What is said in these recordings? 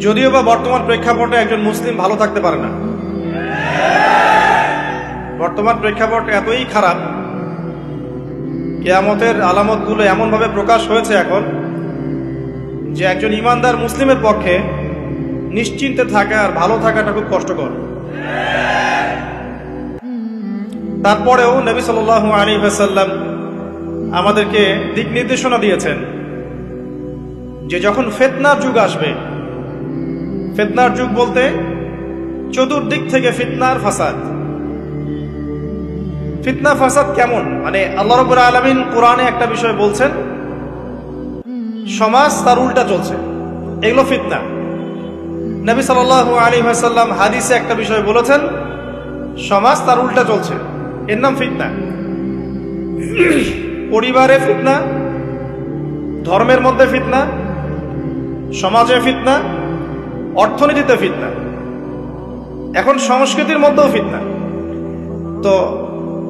যদিও বা বর্তমান প্রেক্ষাপটে একজন মুসলিম ভালো থাকতে পারে না। বর্তমান প্রেক্ষাপট এতই খারাপ, কিয়ামতের আলামতগুলো এমনভাবে প্রকাশ হয়েছে এখন যে একজন ইমানদার মুসলিমের পক্ষে নিশ্চিন্তে থাকা আর ভালো থাকাটা খুব কষ্টকর। তারপরেও নবী সাল্লাল্লাহু আলাইহি ওয়াসাল্লাম আমাদেরকে দিক নির্দেশনা দিয়েছেন যে যখন ফিতনার যুগ আসবে, ফিতনার যুগ বলতে চতুর্দিক থেকে ফিতনার ফাসাদ। ফিতনা ফাসাদ কেমন? মানে আল্লাহ রাব্বুল আলামিন কোরআনে একটা বিষয় বলছেন, সমাজ তার উল্টা চলছে, এগুলো ফিতনা। নবী সাল্লাল্লাহু আলাইহি ওয়াসাল্লাম হাদিসে একটা বিষয় বলেছেন, সমাজ তার উল্টা চলছে, এর নাম ফিতনা। পরিবারে ফিতনা, ধর্মের মধ্যে ফিতনা, সমাজে ফিতনা, অর্থনীতিতে ফিতনা, এখন সংস্কৃতির মধ্যেও ফিতনা। তো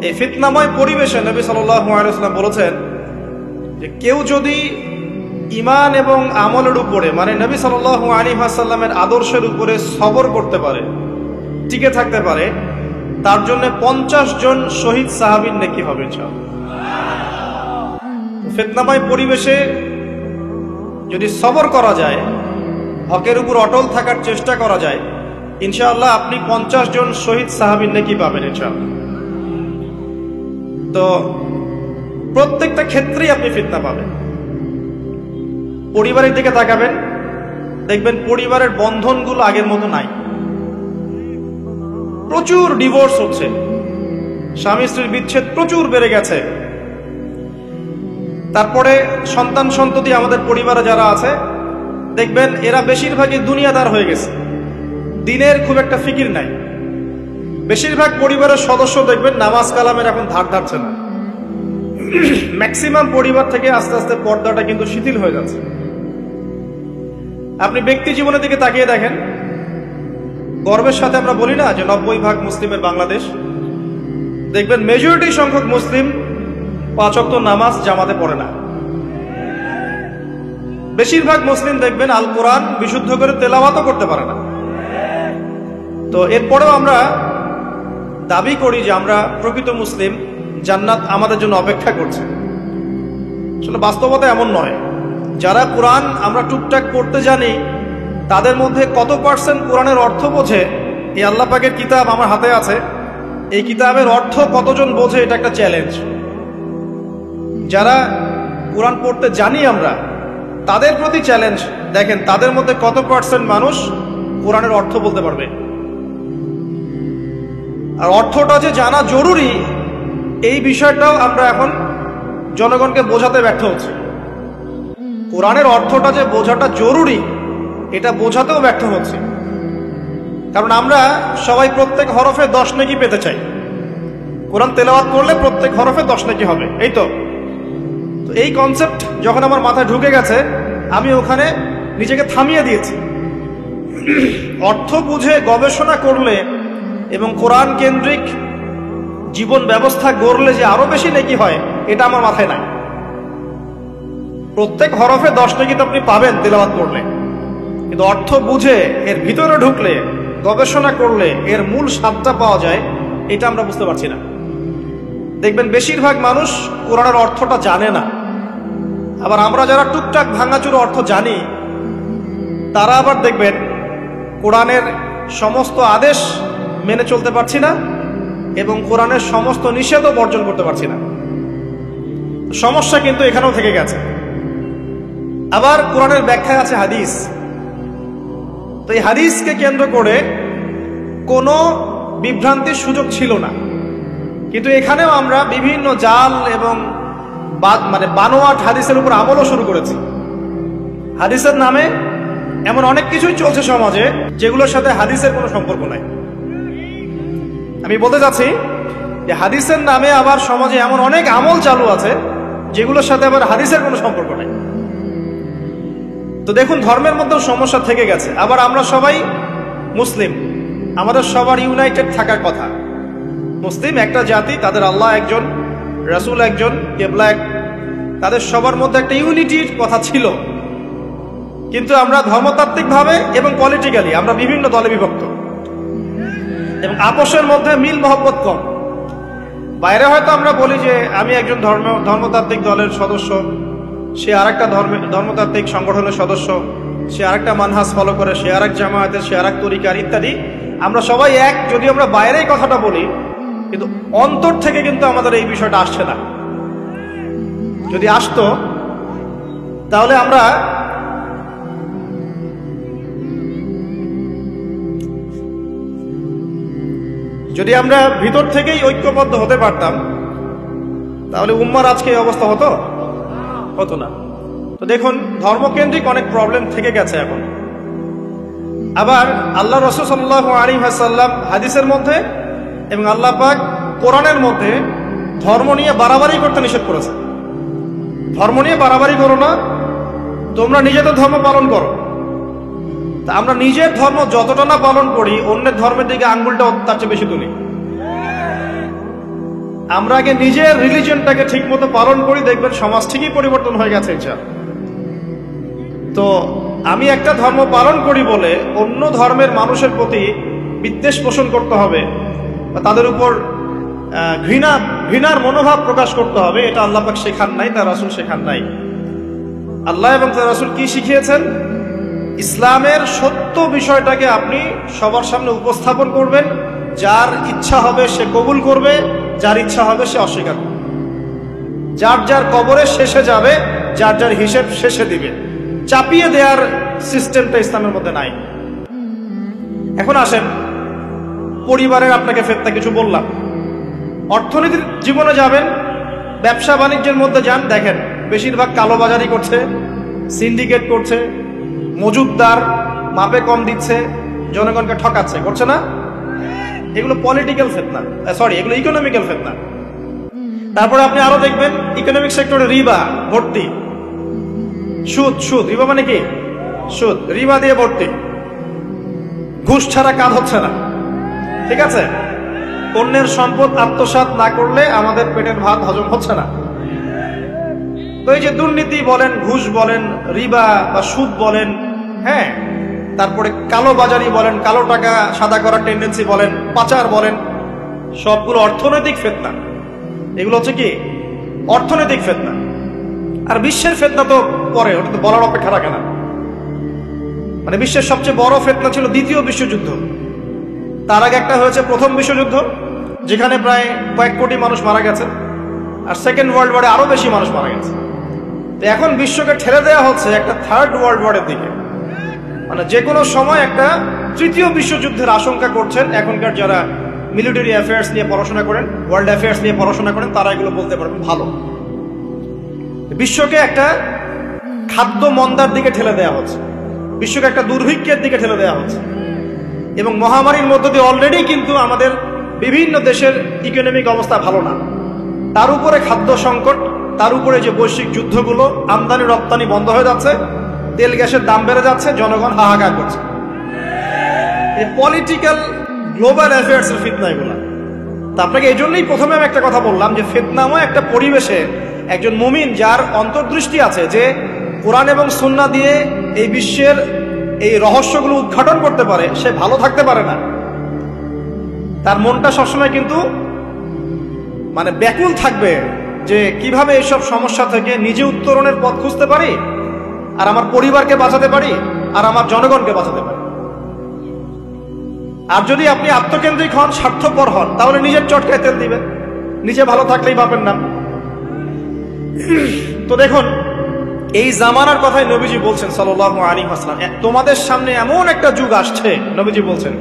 এই ফিতনাময় পরিবেশে নবী সাল্লাল্লাহু আলাইহি ওয়াসাল্লাম বলেছেন যে কেউ যদি ঈমান এবং আমলের উপরে, মানে নবী সাল্লাল্লাহু আলাইহি ওয়াসাল্লামের আদর্শের উপরে সবর করতে পারে, টিকে থাকতে পারে, তার জন্য 50 জন শহীদ সাহাবীর নেকি হবে ইনশাআল্লাহ। ফিতনাময় পরিবেশে যদি সবর করা যায়, হকের উপর অটল থাকার চেষ্টা করা যায়, ইনশাআল্লাহ আপনি 50 জন শহীদ সাহাবীর নেকি পাবেন ইনশাআল্লাহ। তো প্রত্যেকটা ক্ষেত্রেই আপনি ফিতনা পাবেন। পরিবারের দিকে তাকাবেন, দেখবেন পরিবারের বন্ধনগুলো আগের মতো নাই, প্রচুর ডিভোর্স হচ্ছে, স্বামী স্ত্রীর বিচ্ছেদ প্রচুর বেড়ে গেছে। তারপরে সন্তান সন্ততি আমাদের পরিবারে যারা আছে, দেখবেন এরা বেশিরভাগই দুনিয়াদার হয়ে গেছে, দিনের খুব একটা ফিকির নাই। বেশিরভাগ পরিবারের সদস্য দেখবেন নামাজ কালামের এখন ধার ধারছে না। ম্যাক্সিমাম পরিবার থেকে আস্তে আস্তে পর্দাটা কিন্তু শিথিল হয়ে যাচ্ছে। আপনি ব্যক্তি জীবনের দিকে তাকিয়ে দেখেন, গর্বের সাথে আমরা বলি না যে 90% মুসলিমের বাংলাদেশ, দেখবেন মেজরিটি সংখ্যক মুসলিম 5 ওয়াক্ত নামাজ জামাতে পড়ে না। বেশিরভাগ মুসলিম দেখবেন আল কোরআন বিশুদ্ধ করে তেলাওয়াতও করতে পারে না। তো এরপরেও আমরা দাবি করি যে আমরা প্রকৃত মুসলিম, জান্নাত আমাদের জন্য অপেক্ষা করছে। আসলে বাস্তবতা এমন নয়। যারা কোরআন আমরা টুকটাক পড়তে জানি, তাদের মধ্যে কত % কোরআনের অর্থ বোঝে? এই আল্লাহ পাকের কিতাব আমার হাতে আছে, এই কিতাবের অর্থ কতজন বোঝে? এটা একটা চ্যালেঞ্জ। যারা কোরআন পড়তে জানি আমরা, তাদের প্রতি চ্যালেঞ্জ, দেখেন তাদের মধ্যে কত % মানুষ কোরআনের অর্থ বলতে পারবে। আর অর্থটা যে জানা জরুরি, এই বিষয়টাও আমরা এখন জনগণকে বোঝাতে ব্যর্থ হচ্ছি। কোরআনের অর্থটা যে বোঝাটা জরুরি, এটা বোঝাতেও ব্যর্থ হচ্ছে। কারণ আমরা সবাই প্রত্যেক হরফে 10 নেকি পেতে চাই। কোরআন তেলাওয়াত করলে প্রত্যেক হরফে 10 নেকি হবে, এই তো। এই কনসেপ্ট যখন আমার মাথায় ঢুকে গেছে, আমি ওখানে নিজেকে থামিয়ে দিয়েছি। অর্থ বুঝে গবেষণা করলে এবং কোরআন কেন্দ্রিক জীবন ব্যবস্থা গড়লে যে আরো বেশি নেকি হয়, এটা আমার মাথায় নাই। প্রত্যেক হরফে 10 নেকি তো আপনি পাবেন তেলাওয়াত করলে, কিন্তু অর্থ বুঝে এর ভিতরে ঢুকলে, গবেষণা করলে এর মূল স্বাদটা পাওয়া যায়, এটা আমরা বুঝতে পারছি না। দেখবেন বেশিরভাগ মানুষ কোরআনের অর্থটা জানে না। আবার আমরা যারা টুকটাক ভাঙাচুরো অর্থ জানি, তারা আবার দেখবেন কোরআনের সমস্ত আদেশ মেনে চলতে পারছি না এবং কোরআনের সমস্ত নিষেধও বর্জন করতে পারছি না। সমস্যা কিন্তু এখানেও থেকে গেছে। আবার কোরআনের ব্যাখ্যায় আছে হাদিস। তো এই হাদিসকে কেন্দ্র করে কোনো বিভ্রান্তির সুযোগ ছিল না, কিন্তু এখানেও আমরা বিভিন্ন জাল এবং বানোয়াট হাদিসের উপর আমলও শুরু করেছি। হাদিসের নামে এমন অনেক কিছুই চলছে সমাজে, যেগুলোর সাথে হাদিসের কোনো সম্পর্ক নাই। আমি বলতে চাচ্ছি যে হাদিসের নামে আবার সমাজে এমন অনেক আমল চালু আছে, যেগুলোর সাথে আবার হাদিসের কোনো সম্পর্ক নাই। তো দেখুন, ধর্মের মধ্যেও সমস্যা থেকে গেছে। আবার আমরা সবাই মুসলিম, আমাদের সবার ইউনাইটেড থাকার কথা। মুসলিম একটা জাতি, তাদের আল্লাহ একজন, রাসূল একজন, কিবলা এক, তাদের সবার মধ্যে একটা ইউনিটির কথা ছিল। কিন্তু আমরা ধর্মতাত্ত্বিক ভাবে এবং পলিটিক্যালি আমরা বিভিন্ন দলে বিভক্ত, এবং আপোষের মধ্যে মিল মহব্বত কম। বাইরে হয়তো আমরা বলি যে আমি একজন ধর্মতাত্ত্বিক দলের সদস্য, সে আরেকটা ধর্মতাত্ত্বিক সংগঠনের সদস্য, সে আরেকটা মানহাজ ফলো করে, সে আরেক জামায়াতের, সে আরেক তরিকার ইত্যাদি। আমরা সবাই এক, যদি আমরা বাইরে কথাটা বলি, কিন্তু অন্তর থেকে কিন্তু আমাদের এই বিষয়টা আসছে না। যদি আসতো তাহলে আমরা ভিতর থেকেই ঐক্যবদ্ধ হতে পারতাম, তাহলে উম্মার আজকে এই অবস্থা হতো না। তো দেখুন, ধর্মকেন্দ্রিক অনেক প্রবলেম থেকে গেছে এখন। আবার আল্লাহ রাসূল সাল্লাল্লাহু আলাইহি ওয়াসাল্লাম হাদিসের মধ্যে এবং আল্লাহ পাক কোরআনের মধ্যে ধর্ম নিয়ে বাড়াবাড়ি করতে নিষেধ করেছে। ধর্ম নিয়ে বাড়াবাড়ি করো না, তোমরা নিজেদের ধর্ম পালন করো। তা আমরা নিজের ধর্ম যতটা না পালন করি, অন্যের ধর্মের দিকে আঙ্গুলটা তার চেয়ে বেশি তুলি। আমরা আগে নিজের রিলিজিয়নটাকে ঠিক মতো পালন করি, দেখবেন সমাজ ঠিকই পরিবর্তন হয়ে গেছে ইনশাআল্লাহ। তো আমি একটা ধর্ম পালন করি বলে অন্য ধর্মের মানুষের প্রতি বিদ্বেষ পোষণ করতে হবে বা তাদের উপর ঘৃণার মনোভাব প্রকাশ করতে হবে, এটা আল্লাহ পাক শেখান নাই, তার রাসূল শেখান নাই। আল্লাহ এবং তার রাসূল কি শিখিয়েছেন? ইসলামের সত্য বিষয়টাকে আপনি সবার সামনে উপস্থাপন করবেন, যার ইচ্ছা হবে সে কবুল করবে, যার ইচ্ছা হবে সে অস্বীকার করবে। যার যার কবরে শেষে যাবে, যার যার হিসেব শেষে দিবে। চাপিয়ে দেওয়ার সিস্টেমটা ইসলামের মধ্যে নাই। এখন আসেন, পরিবারের আপনাকে ফেতনা কিছু বললাম, অর্থনীতির জীবনে যাবেন, ব্যবসা বাণিজ্যের মধ্যে যান, দেখেন বেশিরভাগ কালোবাজারি করছে, সিন্ডিকেট করছে, মজুদদার মাপে কম দিচ্ছে, জনগণকে ঠকাচ্ছে, করছে না? এগুলো পলিটিক্যাল ফিতনা, এগুলো ইকোনমিক্যাল ফিতনা। তারপরে আপনি আরো দেখবেন ইকোনমিক সেক্টরে রিবা ভর্তি, সুদ। রিবা মানে কি? সুদ, রিবা দিয়ে ভর্তি। ঘুষ ছাড়া কাজ হচ্ছে না, ঠিক আছে? অন্যের সম্পদ আত্মসাৎ না করলে আমাদের পেটের ভাত হজম হচ্ছে না। তো এই যে দুর্নীতি বলেন, ঘুষ বলেন, রিবা বা সুদ বলেন, হ্যাঁ, তারপরে কালো বাজারি বলেন, কালো টাকা সাদা করার টেন্ডেন্সি বলেন, পাচার বলেন, সবগুলো অর্থনৈতিক ফিতনা। এগুলো হচ্ছে কি? অর্থনৈতিক ফিতনা। আর বিশ্বের ফিতনা তো পরে, ওটা তো বলার অপেক্ষা রাখে না। মানে বিশ্বের সবচেয়ে বড় ফিতনা ছিল দ্বিতীয় বিশ্বযুদ্ধ। তার আগে একটা হয়েছে প্রথম বিশ্বযুদ্ধ, যেখানে প্রায় কয়েক কোটি মানুষ মারা গেছে, আর সেকেন্ড ওয়ার্ল্ড ওয়ারে আরো বেশি মানুষ মারা গেছে। তো এখন বিশ্বকে ঠেলে দেওয়া হচ্ছে একটা থার্ড ওয়ার্ল্ড ওয়ারের দিকে। মানে যে কোনো সময় একটা তৃতীয় বিশ্বযুদ্ধের আশঙ্কা করছেন এখনকার যারা মিলিটারি অ্যাফেয়ার্স নিয়ে পড়াশোনা করেন, ওয়ার্ল্ড অ্যাফেয়ার্স নিয়ে পড়াশোনা করেন, তারা এগুলো বলতে পারবেন ভালো। বিশ্বকে একটা খাদ্য মন্দার দিকে ঠেলে দেওয়া হচ্ছে, বিশ্বকে একটা দুর্ভিক্ষের দিকে ঠেলে দেওয়া হচ্ছে, এবং মহামারীর মধ্য দিয়ে অলরেডি কিন্তু আমাদের বিভিন্ন দেশের ইকোনমিক অবস্থা ভালো না। তার উপরে খাদ্য সংকট, তার উপরে যে বৈশ্বিক যুদ্ধগুলো, আমদানি রপ্তানি বন্ধ হয়ে যাচ্ছে, তেল গ্যাসের দাম বেড়ে যাচ্ছে, জনগণ হাহাকার করছে। এই পলিটিক্যাল গ্লোবাল অ্যাফেয়ার্স এর ফিতনা এগুলা। তা আপনাকে এই জন্যই প্রথমে আমি একটা কথা বললাম যে ফিতনাময় একটা পরিবেশে একজন মুমিন যার অন্তর্দৃষ্টি আছে, যে কোরআন এবং সুন্নাহ দিয়ে এই বিশ্বের এই রহস্যগুলো উদ্ঘাটন করতে পারে, সে ভালো থাকতে পারে না। তার মনটা সবসময় কিন্তু মানে ব্যাকুল থাকবে যে কিভাবে এইসব সমস্যা থেকে নিজে উত্তরণের পথ খুঁজতে পারি, আর আমার পরিবারকে বাঁচাতে পারি, আর আমার জনগণকে বাঁচাতে পারি। আর যদি আপনি আত্মকেন্দ্রিক হন, স্বার্থপর হন, তাহলে নিজের চটকায় তেল দিবেন, নিজে ভালো থাকলেই বাপের নাম। তো দেখুন, এই জামানার কথাই নবীজি বলছেন সাল্লাল্লাহু আলাইহি ওয়াসাল্লাম, তোমাদের সামনে এমন একটা যুগ আসছে, নবীজি বলছেন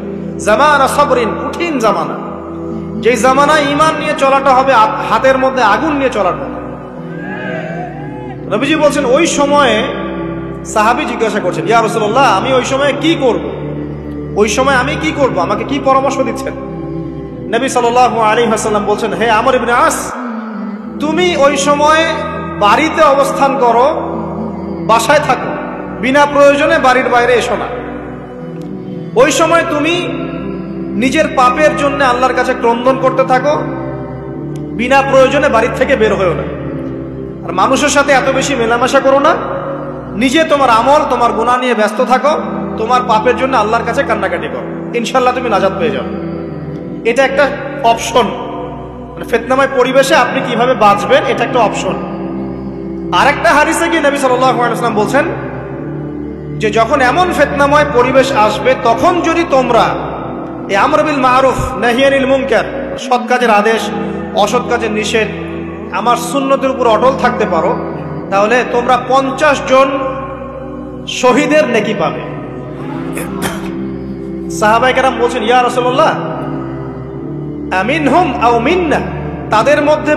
জামানা সাবরিন, কঠিন জামানা, যে জামানায় ঈমান নিয়ে চলাটা হবে হাতের মধ্যে আগুন নিয়ে চলার মতো। নবীজি বলছেন ওই সময়ে, সাহাবী জিজ্ঞাসা করছেন, ইয়া রাসূলুল্লাহ, আমি ওই সময়ে কি করব? ওই সময় আমি কি করব? আমাকে কি পরামর্শ দিচ্ছেন? নবী সাল্লাল্লাহু আলাইহি ওয়াসাল্লাম বলছেন, হে আমর ইবনে আস, তুমি ওই সময় বাড়িতে অবস্থান করো, বাসায় থাকো, বিনা প্রয়োজনে বাড়ির বাইরে এসো না। ওই সময় তুমি নিজের পাপের জন্য আল্লাহর কাছে ক্রন্দন করতে থাকো, বিনা প্রয়োজনে বাড়ির থেকে বের হয়েও না। আর মানুষের সাথে এত বেশি মেলামেশা করো না, নিজে তোমার আমল তোমার গুনাহ নিয়ে ব্যস্ত থাকো, তোমার পাপের জন্য আল্লাহর কাছে কান্নাকাটি করো, ইনশাল্লাহ তুমি নাজাত পেয়ে যাও। এটা একটা অপশন, মানে ফিতনাময় পরিবেশে আপনি কিভাবে বাঁচবেন এটা একটা অপশন। আরেকটা হাদিসে গিয়ে নবী সাল্লাল্লাহু আলাইহি ওয়াসাল্লাম বলছেন যে যখন এমন ফিতনাময় পরিবেশ আসবে তখন যদি তোমরা এই আমর বিল মারুফ নাহি আনিল মুনকার, সৎ কাজের আদেশ অসৎ কাজের নিষেধ, আমার সুন্নতের উপর অটল থাকতে পারো, তাহলে তোমরা 50 জন শহীদের নেকি পাবে। সাহাবায়ে কেরাম বলছেন, ইয়া রাসূলুল্লাহ আমিনহুম আও মিন্না, তাদের মধ্যে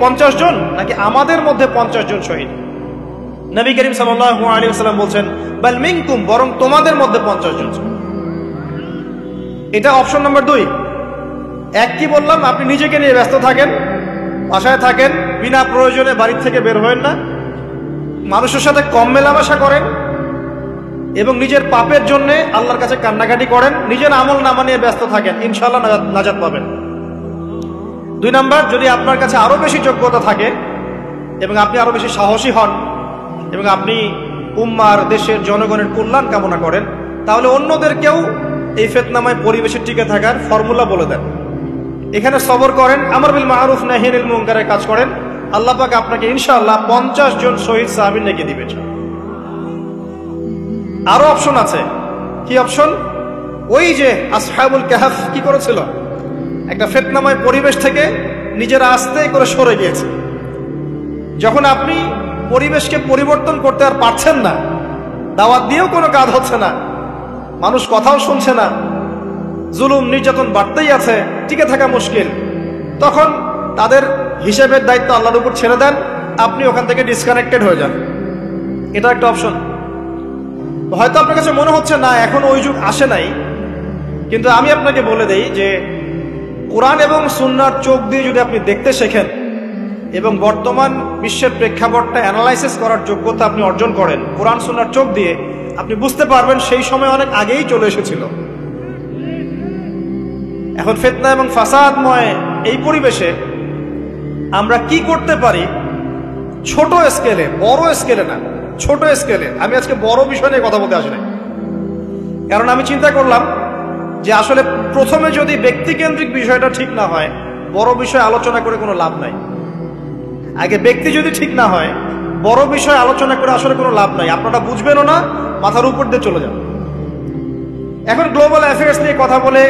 50 জন নাকি আমাদের মধ্যে 50 জন শহীদ? নবী করিম সাল্লাল্লাহু আলাইহি ওয়াসাল্লাম বলছেন, বাল মিনকুম, বরং তোমাদের মধ্যে 50 জন। এটা অপশন নাম্বার 2। এক কি বললাম, আপনি নিজেকে নিয়ে ব্যস্ত থাকেন, বাসায় থাকেন, বিনা প্রয়োজনে বাড়ি থেকে বের হবেন না, মানুষের সাথে কম মেলামেশা করেন এবং নিজের পাপের জন্য আল্লাহর কাছে কান্নাকাটি করেন, নিজের আমল নামা নিয়ে ব্যস্ত থাকেন, ইনশাআল্লাহ নাজাত পাবেন। 2 নাম্বার, যদি আপনার কাছে আরো বেশি যোগ্যতা থাকে এবং আপনি আরো বেশি সাহসী হন এবং আপনি উম্মার দেশের জনগণের কল্যাণ কামনা করেন, তাহলে অন্যদেরকেও এই ফিতনাময় পরিবেশে টিকে থাকার ফর্মুলা বলে দেন। এখানে সবর করেন, আমর বিল মারুফ নাহি আনিল মুনকারের কাজ করেন, আল্লাহ পাক আপনাকে ইনশাআল্লাহ 50 জন শহীদ সাহাবীর নেকি দিবেন। আরো অপশন আছে। কি অপশন? ওই যে আসহাবুল কাহফ কি করেছিল, একটা ফিতনাময় পরিবেশ থেকে নিজেরা আস্তে করে সরে গিয়েছে। যখন আপনি পরিবেশকে পরিবর্তন করতে আর পারছেন না, দাওয়াত দিয়েও কোনো কাজ হচ্ছে না, মানুষ কথাও শুনছে না, জুলুম নির্যাতন বাড়তেই আছে, টিকে থাকা মুশকিল, তখন তাদের হিসেবের দায়িত্ব আল্লাহর উপর ছেড়ে দেন, আপনি ওখান থেকে ডিসকানেক্টেড হয়ে যান। এটা একটা অপশন। হয়তো আপনার কাছে মনে হচ্ছে না এখন ওই যুগ আসে নাই, কিন্তু আমি আপনাকে বলে দেই যে কোরআন এবং সুন্নাহর চোখ দিয়ে যদি আপনি দেখতে শেখেন এবং বর্তমান বিশ্বের প্রেক্ষাপটটা অ্যানালাইসিস করার যোগ্যতা আপনি অর্জন করেন কোরআন সুন্নাহর চোখ দিয়ে, আপনি বুঝতে পারবেন সেই সময় অনেক আগেই চলে এসেছিল। এখন ফিতনা এবং ফাসাদময় এই পরিবেশে আমরা কি করতে পারি, ছোট স্কেলে, বড় স্কেলে না, ছোট স্কেলে। আমি আজকে বড় বিষয় নিয়ে কথা বলতে আসি না, কারণ আমি চিন্তা করলাম যে আসলে প্রথমে যদি ব্যক্তিকেন্দ্রিক বিষয়টা ঠিক না হয়, বড় বিষয় আলোচনা করে কোনো লাভ নাই। আগে ব্যক্তি যদি ঠিক না হয়, বড় বিষয় আলোচনা করে আসলে কোনো লাভ নাই, আপনারা বুঝবেনও না, মাথার উপর দিয়ে চলে যাবে। এখন গ্লোবাল অ্যাফেয়ার্স নিয়ে কথা বলে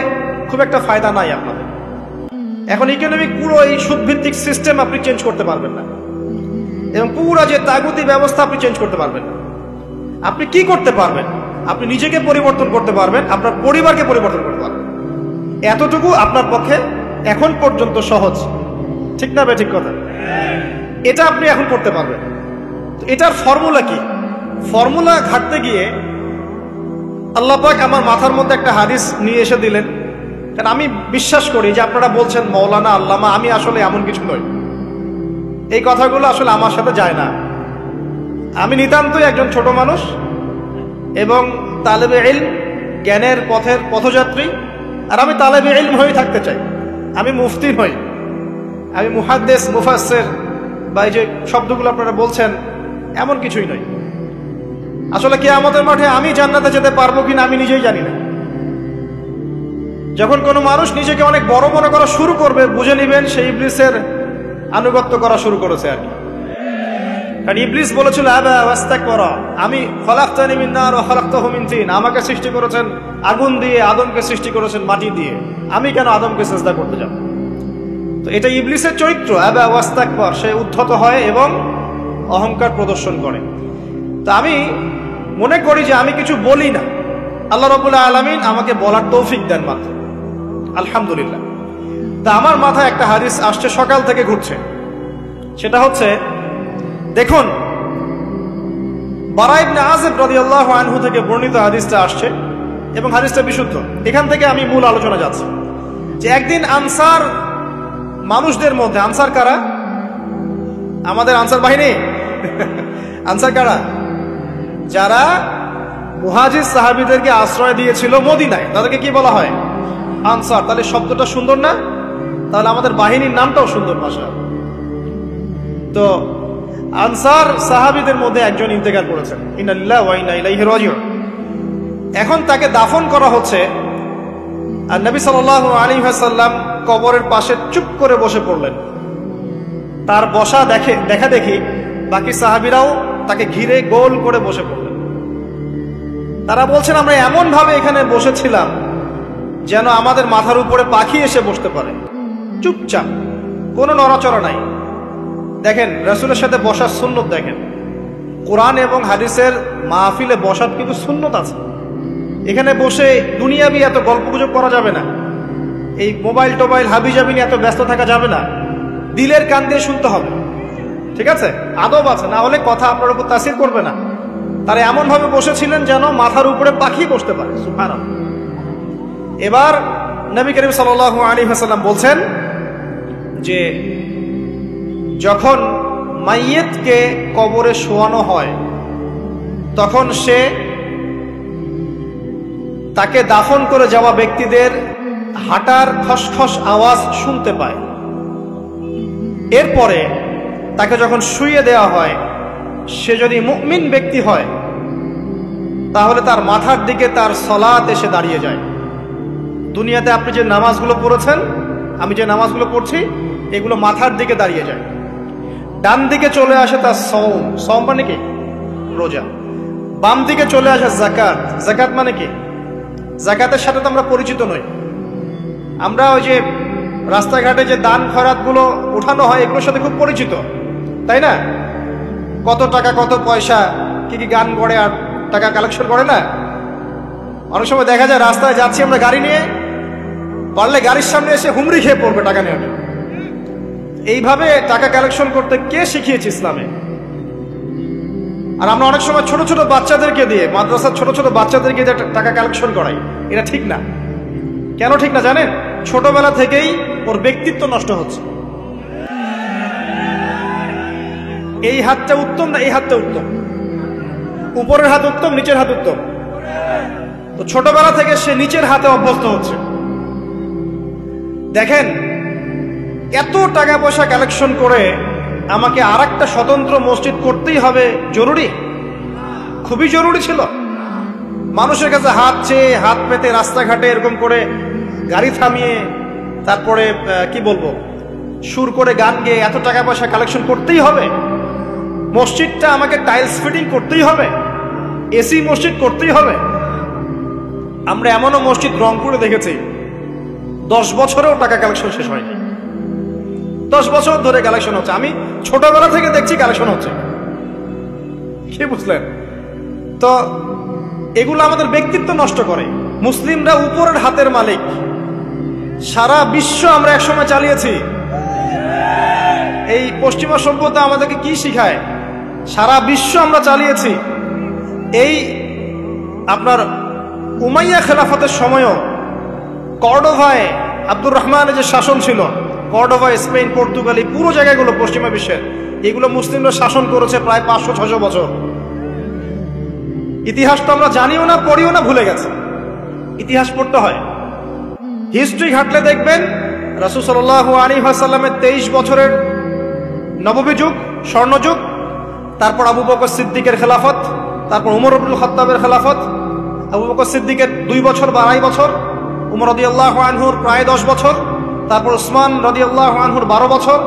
খুব একটা ফায়দা নাই আপনাদের। এখন ইকোনমিক পুরো এই সুদভিত্তিক সিস্টেম আপনি চেঞ্জ করতে পারবেন না, এবং পুরো যে তাগুতি ব্যবস্থা আপনি চেঞ্জ করতে পারবেন না। আপনি কি করতে পারবেন? আপনি নিজেকে পরিবর্তন করতে পারবেন, আপনার পরিবারকে পরিবর্তন করতে পারবেন। এতটুকু আপনার পক্ষে এখন পর্যন্ত সহজ, ঠিক না? ঠিক কথা। এটা আপনি এখন করতে পারবেন। তো এটার ফর্মুলা কি? ফর্মুলা ঘাটতে গিয়ে আল্লাহ পাক আমার মাথার মধ্যে একটা হাদিস নিয়ে এসে দিলেন। কারণ আমি বিশ্বাস করি যে আপনারা বলছেন মৌলানা, আল্লামা, আমি আসলে এমন কিছু নই, এই কথাগুলো আসলে আমার সাথে যায় না। আমি নিতান্তই একজন ছোট মানুষ এবং তালেবে ইলম, জ্ঞানের পথের পথযাত্রী। আর আমি তালেবে ইলম হয়ে থাকতে চাই। আমি মুফতি নই, আমি মুহাদ্দিস, মুফাসসির বা এই যে শব্দগুলো আপনারা বলছেন, এমন কিছুই নয়। আসলে কিয়ামতের মাঠে আমি জান্নাতে যেতে পারবো কিনা আমি নিজেই জানি না। যখন কোনো মানুষ নিজেকে অনেক বড় মনে করা শুরু করবে, বুঝে নেবেন সে ইবলিসের আনুগত্য করা শুরু করেছে আর কি। কারণ ইবলিস বলেছিল আবা ওয়াস্তাকবারা, আমি খলাকতানি মিন নার ওয়া খলাকতাহু মিন তিন, আমাকে সৃষ্টি করেছেন আগুন দিয়ে, আদমকে সৃষ্টি করেছেন মাটি দিয়ে, আমি কেন আদমকে সিজদা করতে যাব? তো এটা ইবলিসের চরিত্র, আবা ওয়াস্তাকবার, সে উদ্ধত হয় এবং অহংকার প্রদর্শন করে। তো আমি মনে করি যে আমি কিছু বলি না, আল্লাহ রাব্বুল আলামিন আমাকে বলার তৌফিক দেন মাত্র, আলহামদুলিল্লাহ। তা আমার মাথায় একটা হাদিস আসছে, সকাল থেকে ঘুরছে। সেটা হচ্ছে, দেখুন, বারা ইবনে আযিব রাদিয়াল্লাহু আনহু থেকে বর্ণিত হাদিসটা আসছে এবং হাদিসটা বিশুদ্ধ। এখান থেকে আমি মূল আলোচনা যাচ্ছি যে একদিন আনসার মানুষদের মধ্যে, আনসার কারা? আমাদের আনসার বাহিনী। আনসার কারা? যারা মুহাজির সাহাবীদেরকে আশ্রয় দিয়েছিল মদিনায়, তাদেরকে কি বলা হয়? আনসার। তাহলে শব্দটা সুন্দর না? তাহলে আমাদের বাহিনীর নামটাও সুন্দর ভাষা। তো আনসার সাহাবীদের মধ্যে একজন ইন্তেকাল করেছেন, ইন্না লিল্লাহি ওয়া ইন্না ইলাইহি রাজিউন। এখন তাকে দাফন করা হচ্ছে, আর নবী সাল্লাল্লাহু আলাইহি ওয়াসাল্লাম কবরের পাশে চুপ করে বসে পড়লেন। তার বসা দেখা দেখি বাকি সাহাবীরাও তাকে ঘিরে গোল করে বসে পড়লেন। তারা বলছেন, আমরা এমন ভাবে এখানে বসেছিলাম যেন আমাদের মাথার উপরে পাখি এসে বসতে পারে, চুপচাপ, কোনো নড়াচড়া নাই। দেখেন রাসূলের সাথে বসার সুন্নত, দেখেন কোরআন এবং হাদিসের মাহফিলে বসার কিন্তু সুন্নত আছে। এখানে বসে দুনিয়াবি এত গল্পগুজব করা যাবে না, এই মোবাইল টোবাইল হাবিজাবি নিয়ে এত ব্যস্ত থাকা যাবে না, দিলের কান দিয়ে শুনতে হবে, ঠিক আছে? আদব আছে, না হলে কথা আপনার উপর তাসির করবে না। তারা এমন ভাবে বসেছিলেন যেন মাথার উপরে পাখি বসতে পারে, সুবহানাল্লাহ। এবার নবী করিম সাল্লাল্লাহু আলাইহি ওয়াসাল্লাম বলছেন যে যখন মাইয়েতকে কবরে শোয়ানো হয় তখন সে তাকে দাফন করে যাওয়া ব্যক্তিদের হাঁটার খসখস আওয়াজ শুনতে পায়। এরপরে তাকে যখন শুইয়ে দেওয়া হয়, সে যদি মুমিন ব্যক্তি হয় তাহলে তার মাথার দিকে তার সলাত এসে দাঁড়িয়ে যায়। দুনিয়াতে আপনি যে নামাজগুলো পড়েছেন, আমি যে নামাজগুলো পড়ছি, এগুলো মাথার দিকে দাঁড়িয়ে যায়। ডান দিকে চলে আসে তার সওম মানে কি? রোজা। বাম দিকে চলে আসে যাকাত। যাকাত মানে কি? যাকাতের সাথে তো আমরা পরিচিত নই। আমরা ওই যে রাস্তাঘাটে যে দান খয়রাতগুলো উঠানো হয়, এগুলোর সাথে খুব পরিচিত, তাই না? কত টাকা, কত পয়সা, কি কি গান করে আর টাকা কালেকশন করে না? অনেক সময় দেখা যায় রাস্তায় যাচ্ছি আমরা গাড়ি নিয়ে, পারলে গাড়ির সামনে এসে হুমড়ি খেয়ে পড়বে টাকা নেওয়ার। এইভাবে টাকা কালেকশন করতে কে শিখিয়েছে ইসলামে? আর আমরা অনেক সময় ছোট ছোট বাচ্চাদেরকে দিয়ে, মাদ্রাসার ছোট ছোট বাচ্চাদেরকে দিয়ে টাকা কালেকশন করাই। এটা ঠিক না। কেন ঠিক না জানেন? ছোটবেলা থেকেই ওর ব্যক্তিত্ব নষ্ট হচ্ছে। এই হাতটা উত্তম না এই হাতটা উত্তম? উপরের হাত উত্তম, নিচের হাত উত্তম? তো ছোটবেলা থেকে সে নিচের হাতে অভ্যস্ত হচ্ছে। দেখেন, এত টাকা পয়সা কালেকশন করে আমাকে আর একটা স্বতন্ত্র মসজিদ করতেই হবে জরুরি? খুবই জরুরি ছিল। মানুষের কাছে হাত চেয়ে, হাত পেতে রাস্তাঘাটে এরকম করে গাড়ি থামিয়ে, তারপরে কি বলবো, সুর করে গান গেয়ে এত টাকা পয়সা কালেকশন করতেই হবে? মসজিদটা আমাকে টাইলস ফিটিং করতেই হবে? এসি মসজিদ করতেই হবে? আমরা এমনও মসজিদ রংপুরে দেখেছি 10 বছরেও টাকা কালেকশন শেষ হয়নি। 10 বছর ধরে কালেকশন হচ্ছে। আমি ছোটবেলা থেকে দেখছি কালেকশন হচ্ছে। কি বুঝলেন? তো এগুলো আমাদের ব্যক্তিত্ব নষ্ট করে। মুসলিমরা উপরের হাতের মালিক। সারা বিশ্ব আমরা একসময় চালিয়েছি। এই পশ্চিমা সভ্যতা আমাদেরকে কি শিখায়? সারা বিশ্ব আমরা চালিয়েছি। এই আপনার উমাইয়া খেলাফতের সময়ও কর্ডোভায় আব্দুর রহমানের যে শাসন ছিল, কর্ডোভা, স্পেন, পর্তুগাল, এই পুরো জায়গাগুলো পশ্চিমা বিশ্বের, এগুলো মুসলিমরা শাসন করেছে প্রায় 500-600 বছর। ইতিহাস তো আমরা জানিও না, পড়িও না, ভুলে গেছে। ইতিহাস পড়তে হয়। হিস্ট্রি ঘাটলে দেখবেন রাসূল সাল্লাল্লাহু আলাইহি ওয়াসাল্লামের 23 বছরের নববী যুগ, স্বর্ণযুগ, তারপর আবু বকর সিদ্দিকের খেলাফত, তারপর উমর ইবনুল খাত্তাবের খেলাফত। আবু বকর সিদ্দিকের 2 বছর বা 2.5 বছর, উমর রাদিয়াল্লাহু আনহুর প্রায় 10 বছর, তারপর উসমান রাদিয়াল্লাহু আনহুর 12 বছর,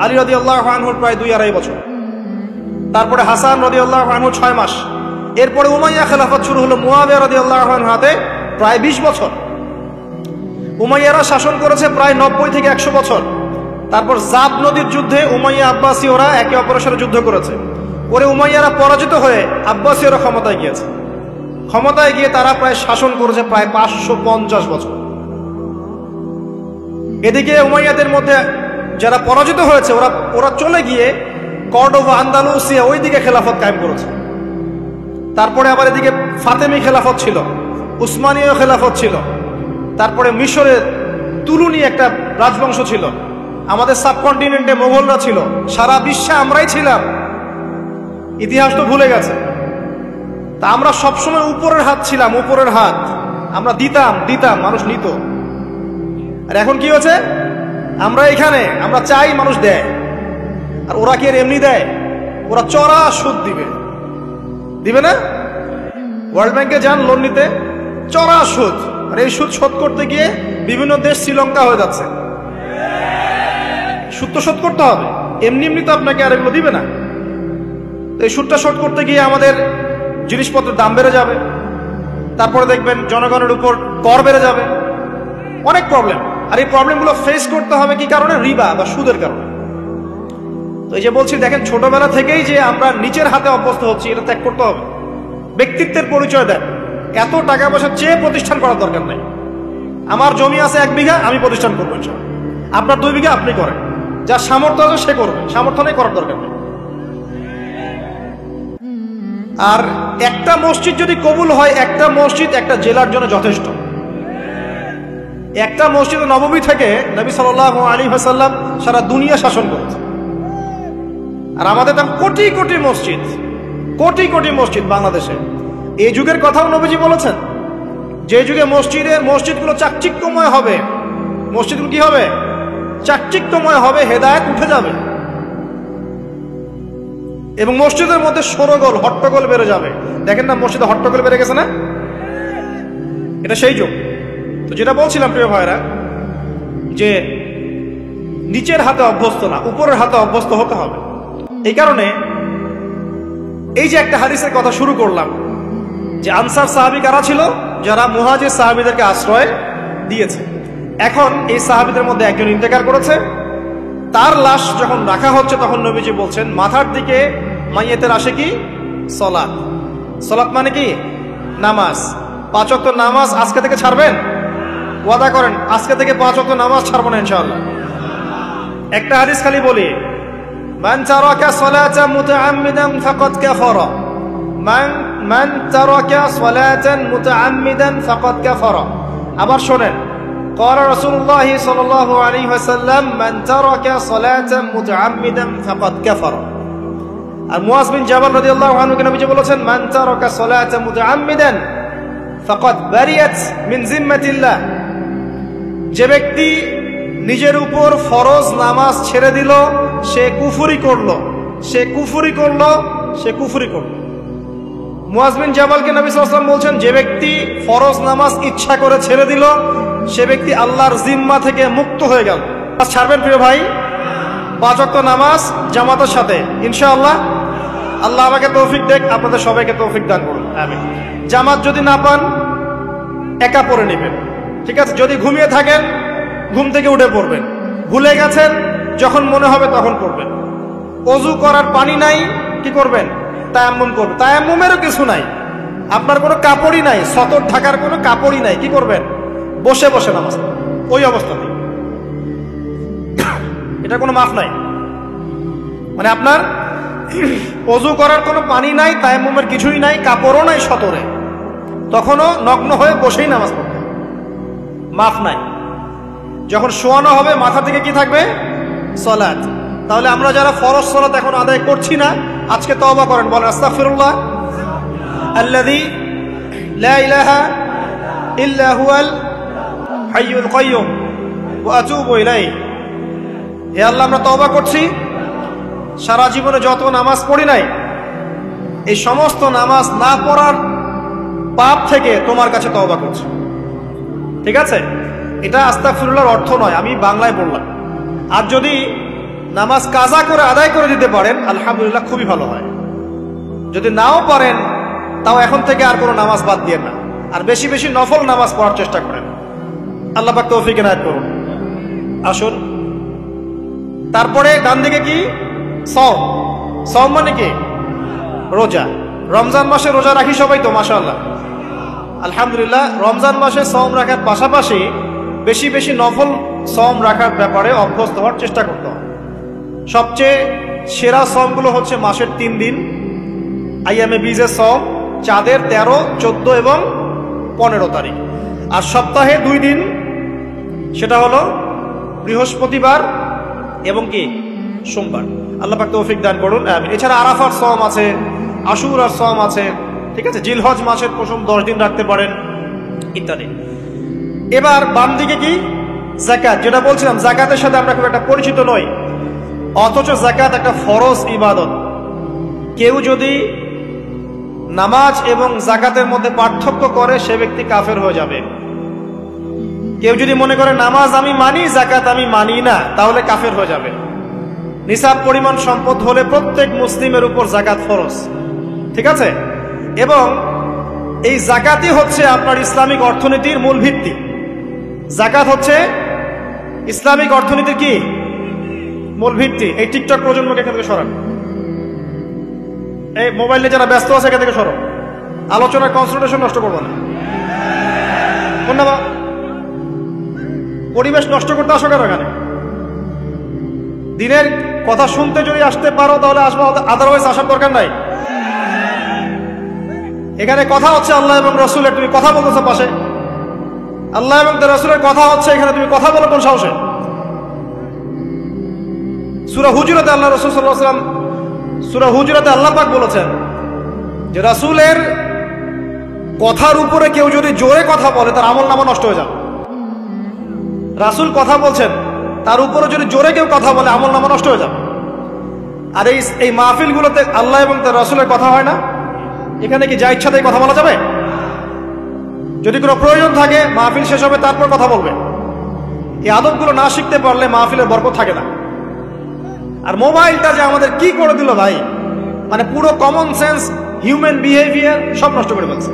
আলী রাদিয়াল্লাহু আনহুর প্রায় 2-2.5 বছর, তারপরে হাসান রাদিয়াল্লাহু আনহু 6 মাস। এরপরে উমাইয়া খেলাফত শুরু হলো মুয়াবিয়া রাদিয়াল্লাহু আনহুর হাতে, প্রায় 20 বছর। উমাইয়ারা শাসন করেছে প্রায় 90 থেকে 100 বছর। তারপর জাব নদীর যুদ্ধে উমাইয়া আব্বাসী ওরা একে অপরের সাথে যুদ্ধ করেছে। পরে উমাইয়ারা পরাজিত হয়ে আব্বাসীয়রা ক্ষমতায় গিয়েছে। ক্ষমতায় গিয়ে তারা প্রায় শাসন করেছে প্রায় 550 বছর। এদিকে উমাইয়াদের মধ্যে যারা পরাজিত হয়েছে ওরা চলে গিয়ে কর্ডোভা, আন্দালুসিয়া, ওই দিকে খেলাফত কায়েম করেছে। তারপরে আবার এদিকে ফাতেমি খেলাফত ছিল, উসমানীয় খেলাফত ছিল, তারপরে মিশরে তুলুনি একটা রাজবংশ ছিল, আমাদের সাবকন্টিনেন্টে মোগলরা ছিল, সারা বিশ্বে আমরাই ছিলাম। ইতিহাস তো ভুলে গেছে। তা আমরা সবসময় উপরের হাত ছিলাম, উপরের হাত আমরা দিতাম, মানুষ নিত। আর এখন কি হয়েছে? আমরা এখানে আমরা চাই, মানুষ দেয়। আর ওরা কি আর এমনি দেয়? ওরা চড়া সুদ দিবে, দিবে না? ওয়ার্ল্ড ব্যাংকে যান লোন নিতে, চড়া সুদ। আর এই সুদ শোধ করতে গিয়ে বিভিন্ন দেশ শ্রীলঙ্কা হয়ে যাচ্ছে। সুদ তো শোধ করতে হবে, এমনি এমনি তো আপনাকে আর এগুলো দিবে না। এই সুদটা শোধ করতে গিয়ে আমাদের জিনিসপত্রের দাম বেড়ে যাবে, তারপরে দেখবেন জনগণের উপর কর বেড়ে যাবে, অনেক প্রবলেম। আর এই প্রবলেমগুলো ফেস করতে হবে কি কারণে? রিবা বা সুদের কারণে। তো এই যে বলছি, দেখেন ছোটবেলা থেকেই যে আমরা নিচের হাতে অভ্যস্ত হচ্ছি, এটা ত্যাগ করতে হবে। ব্যক্তিত্বের পরিচয় দেন। এত টাকা পয়সা চেয়ে প্রতিষ্ঠান করার দরকার নেই। আমার জমি আছে 1 বিঘা, আমি প্রতিষ্ঠান করবো ইনশাআল্লাহ। আপনার 2 বিঘা আপনি করেন, যার সামর্থ্য আছে সে করবে, সামর্থ্য নেই করার দরকার নেই। আর একটা মসজিদ যদি কবুল হয়, একটা মসজিদ একটা জেলার জন্য যথেষ্ট। একটা মসজিদ নববী থেকে নবী সাল্লাল্লাহু আলাইহি ওয়াসাল্লাম সারা দুনিয়া শাসন করেছে। আর আমাদের তো কোটি কোটি মসজিদ, কোটি কোটি মসজিদ বাংলাদেশে। এই যুগের কথাও নবীজি বলেছেন, যে যুগে মসজিদগুলো চাকচিক্যময় হবে, মসজিদগুলো কি হবে? চাকচিক্যময় হবে, হেদায়েত উঠে যাবে এবং মসজিদের মধ্যে শোরগোল হট্টগোল বেড়ে যাবে। দেখেন না মসজিদে হট্টগোল বেড়ে গেছে না? এটা সেই যুগ। তো যেটা বলছিলাম প্রিয় ভাইরা, যে নিচের হাতে অভ্যস্ত না, উপরের হাতে অভ্যস্ত হতে হবে। এই কারণে এই যে একটা হাদিসের কথা শুরু করলাম, যে আনসার সাহাবী কারা ছিল? যারা মুহাজির সাহাবীদেরকে আশ্রয় দিয়েছে। এখন এই সাহাবীদের মধ্যে একজন ইন্তেকাল করেছে, তার লাশ যখন রাখা হচ্ছে তখন নবীজি বলছেন মাথার দিকে মাইয়েতের আসে কি? সলাত। সলাত মানে কি? নামাজ। 5 ওয়াক্ত নামাজ আজকে থেকে ছাড়বেন? ওয়াদা করেন আজকে থেকে 5 ওয়াক্ত নামাজ ছাড়বো না ইনশাআল্লাহ। একটা হাদিস খালি বলি, মান তারাকা সালাতান মুতাআম্মিদান ফাকাদ কাফারা, মান তারাকা সালাতান মুতাআম্মিদান ফাকাদ কাফারা। আবার শোনেন, قال رسول الله صلى الله عليه وسلم من ترك صلاة متعمدا فقد كفر। আর মুয়াজ বিন জাবাল রাদিয়াল্লাহু আনহু কে নবীজি বলেছেন মান তারাকা সালাতা মুতাআম্মিদান ফাকাদ বারিয়াত মিন জিম্মাতিল্লাহ। যে ব্যক্তি নিজের উপর ফরজ নামাজ ছেড়ে দিল, সে কুফরি করলো, সে কুফরি করলো, সে কুফরি করলো। মুয়াজ বিন জাবালকে নবী সাল্লাল্লাহু আলাইহি ওয়াসাল্লাম বলছেন যে ব্যক্তি ফরজ নামাজ ইচ্ছা করে ছেড়ে দিল, সে ব্যক্তি আল্লাহর জিম্মা থেকে মুক্ত হয়ে গেল। ছাড়বেন প্রিয় ভাই? 5 ওয়াক্ত নামাজ জামাতের সাথে ইনশাআল্লাহ। আল্লাহ আমাকে তৌফিক দেখ, আপনাদের সবাইকে তৌফিক দান করুন, আমিন। জামাত যদি না পান একা পড়ে নেবেন, ঠিক আছে? যদি ঘুমিয়ে থাকেন ঘুম থেকে উঠে পড়বেন, ভুলে গেছেন যখন মনে হবে তখন পড়বেন। ওযু করার পানি নাই, কি করবেন? তায়াম্মুম করবেন। তায়াম্মুমেরও কিছু নাই, আপনার কোনো কাপড়ই নাই, সতর ঢাকার কোনো কাপড়ই নাই, কি করবেন? বসে বসে নামাজ ওই অবস্থাতে। এটা কোনো মাফ নাই। মানে আপনার ওযু করার কোনো পানি নাই, তায়াম্মুমের কিছুই নাই, কাপড়ও নাই সতরে, তখনও নগ্ন হয়ে বসেই নামাজ পড়বে, মাফ নাই। যখন শোয়ানো হবে মাথা থেকে কি থাকবে? সালাত। তাহলে আমরা যারা ফরজ সালাত এখন আদায় করছি না, আজকে তওবা করেন, বলেন আস্তাগফিরুল্লাহ আল্লাযী লা ইলাহা ইল্লা হুয়াল হাইয়ুল কাইয়্যুম ওয়া আতুবু ইলাইহি। হে আল্লাহ, আমরা তওবা করছি, সারা জীবনে যত নামাজ পড়ি নাই, এই সমস্ত নামাজ না পড়ার পাপ থেকে তোমার কাছে তওবা করছি। ঠিক আছে? এটা আস্তাগফিরুল্লাহর অর্থ নয়, আমি বাংলায় বললাম। আর যদি নামাজ কাজা করে আদায় করে দিতে পারেন আলহামদুলিল্লাহ, খুবই ভালো হয়। যদি নাও পারেন তাও এখন থেকে আর কোনো নামাজ বাদ দিয়ে না, আর বেশি বেশি নফল নামাজ পড়ার চেষ্টা করেন। আল্লাহ পাক তৌফিক এনায়েত করুন। আসুন, তারপরে ডান দিকে কি? সওম। সওম মানে কি? রোজা। রমজান মাসে রোজা রাখি সবাই তো, মাশাআল্লাহ, আলহামদুলিল্লাহ। রমজান মাসে সওম রাখার পাশাপাশি বেশি বেশি নফল সওম রাখার ব্যাপারে অভ্যস্ত হওয়ার চেষ্টা করতে হবে। সবচেয়ে সেরা সওমগুলো হচ্ছে মাসের 3 দিন, আইয়ামে বীজের সওম, চাঁদের 13, 14 এবং 15 তারিখ। আর সপ্তাহে 2 দিন, সেটা হলো বৃহস্পতিবার এবং কি? সোমবার। আল্লাহ পাক তৌফিক দান করুন, আমিন। এছাড়া আরাফার সওম আছে, আশুরার সওম আছে, ঠিক আছে? জিলহজ মাসের প্রথম 10 দিন রাখতে পারেন, ইত্যাদি। এবার বাম দিকে কি? যাকাত। যেটা বলছিলাম, যাকাতের সাথে আমরা খুব একটা পরিচিত নই, অথচ যাকাত একটা ফরজ ইবাদত। কেউ যদি নামাজ এবং যাকাতের মধ্যে পার্থক্য করে সে ব্যক্তি কাফের হয়ে যাবে। কেউ যদি মনে করে নামাজ আমি মানি, যাকাত আমি মানি না, তাহলে কাফের হয়ে যাবে। নিসাব পরিমাণ সম্পদ হলে প্রত্যেক মুসলিমের উপর যাকাত ফরজ, ঠিক আছে? এবং এই যাকাতই হচ্ছে আপনার ইসলামিক অর্থনীতির মূল ভিত্তি। যাকাত হচ্ছে ইসলামিক অর্থনীতির কি মূল ভিত্তি। এই টিকটক প্রজন্মকে এখান থেকে সরান, এই মোবাইলে যারা ব্যস্ত আছে এখান থেকে সরো, আলোচনার কনসেন্ট্রেশন নষ্ট করবো না। ধন্যবাদ। পরিবেশ নষ্ট করতে আসো কেন এখানে? দিনের কথা শুনতে যদি আসতে পারো তাহলে আসবো, আদারওয়াইজ আসার দরকার নাই। এখানে কথা হচ্ছে আল্লাহ এবং রসুলের, তুমি কথা বলতেছো পাশে। আল্লাহ এবং রসুলের কথা হচ্ছে, এখানে তুমি কথা বলো কোন সাহসে? সূরা হুজুরাতে আল্লাহ রাসূল সাল্লাল্লাহু আলাইহি ওয়াসাল্লাম, সূরা হুজুরাতে আল্লাহ পাক বলেছেন যে রাসূলের কথার উপরে কেউ যদি জোরে কথা বলে তার আমলনামা নষ্ট হয়ে যাবে। রাসূল কথা বলছেন, তার উপরে যদি জোরে কেউ কথা বলে আমলনামা নষ্ট হয়ে যাবে। আর এই মাহফিলগুলোতে আল্লাহ এবং তার রাসূলের কথা হয় না? এখানে কি যা ইচ্ছা তাই কথা বলা যাবে? যদি কোনো প্রয়োজন থাকে মাহফিল শেষ হবে তারপর কথা বলবে। এই আদবগুলো না শিখতে পারলে মাহফিলের বরকত থাকে না। আর মোবাইলটা যে আমাদের কি করে দিল ভাই, মানে পুরো কমন সেন্স, হিউম্যান বিহেভিয়ার সব নষ্ট করে ফেলছে।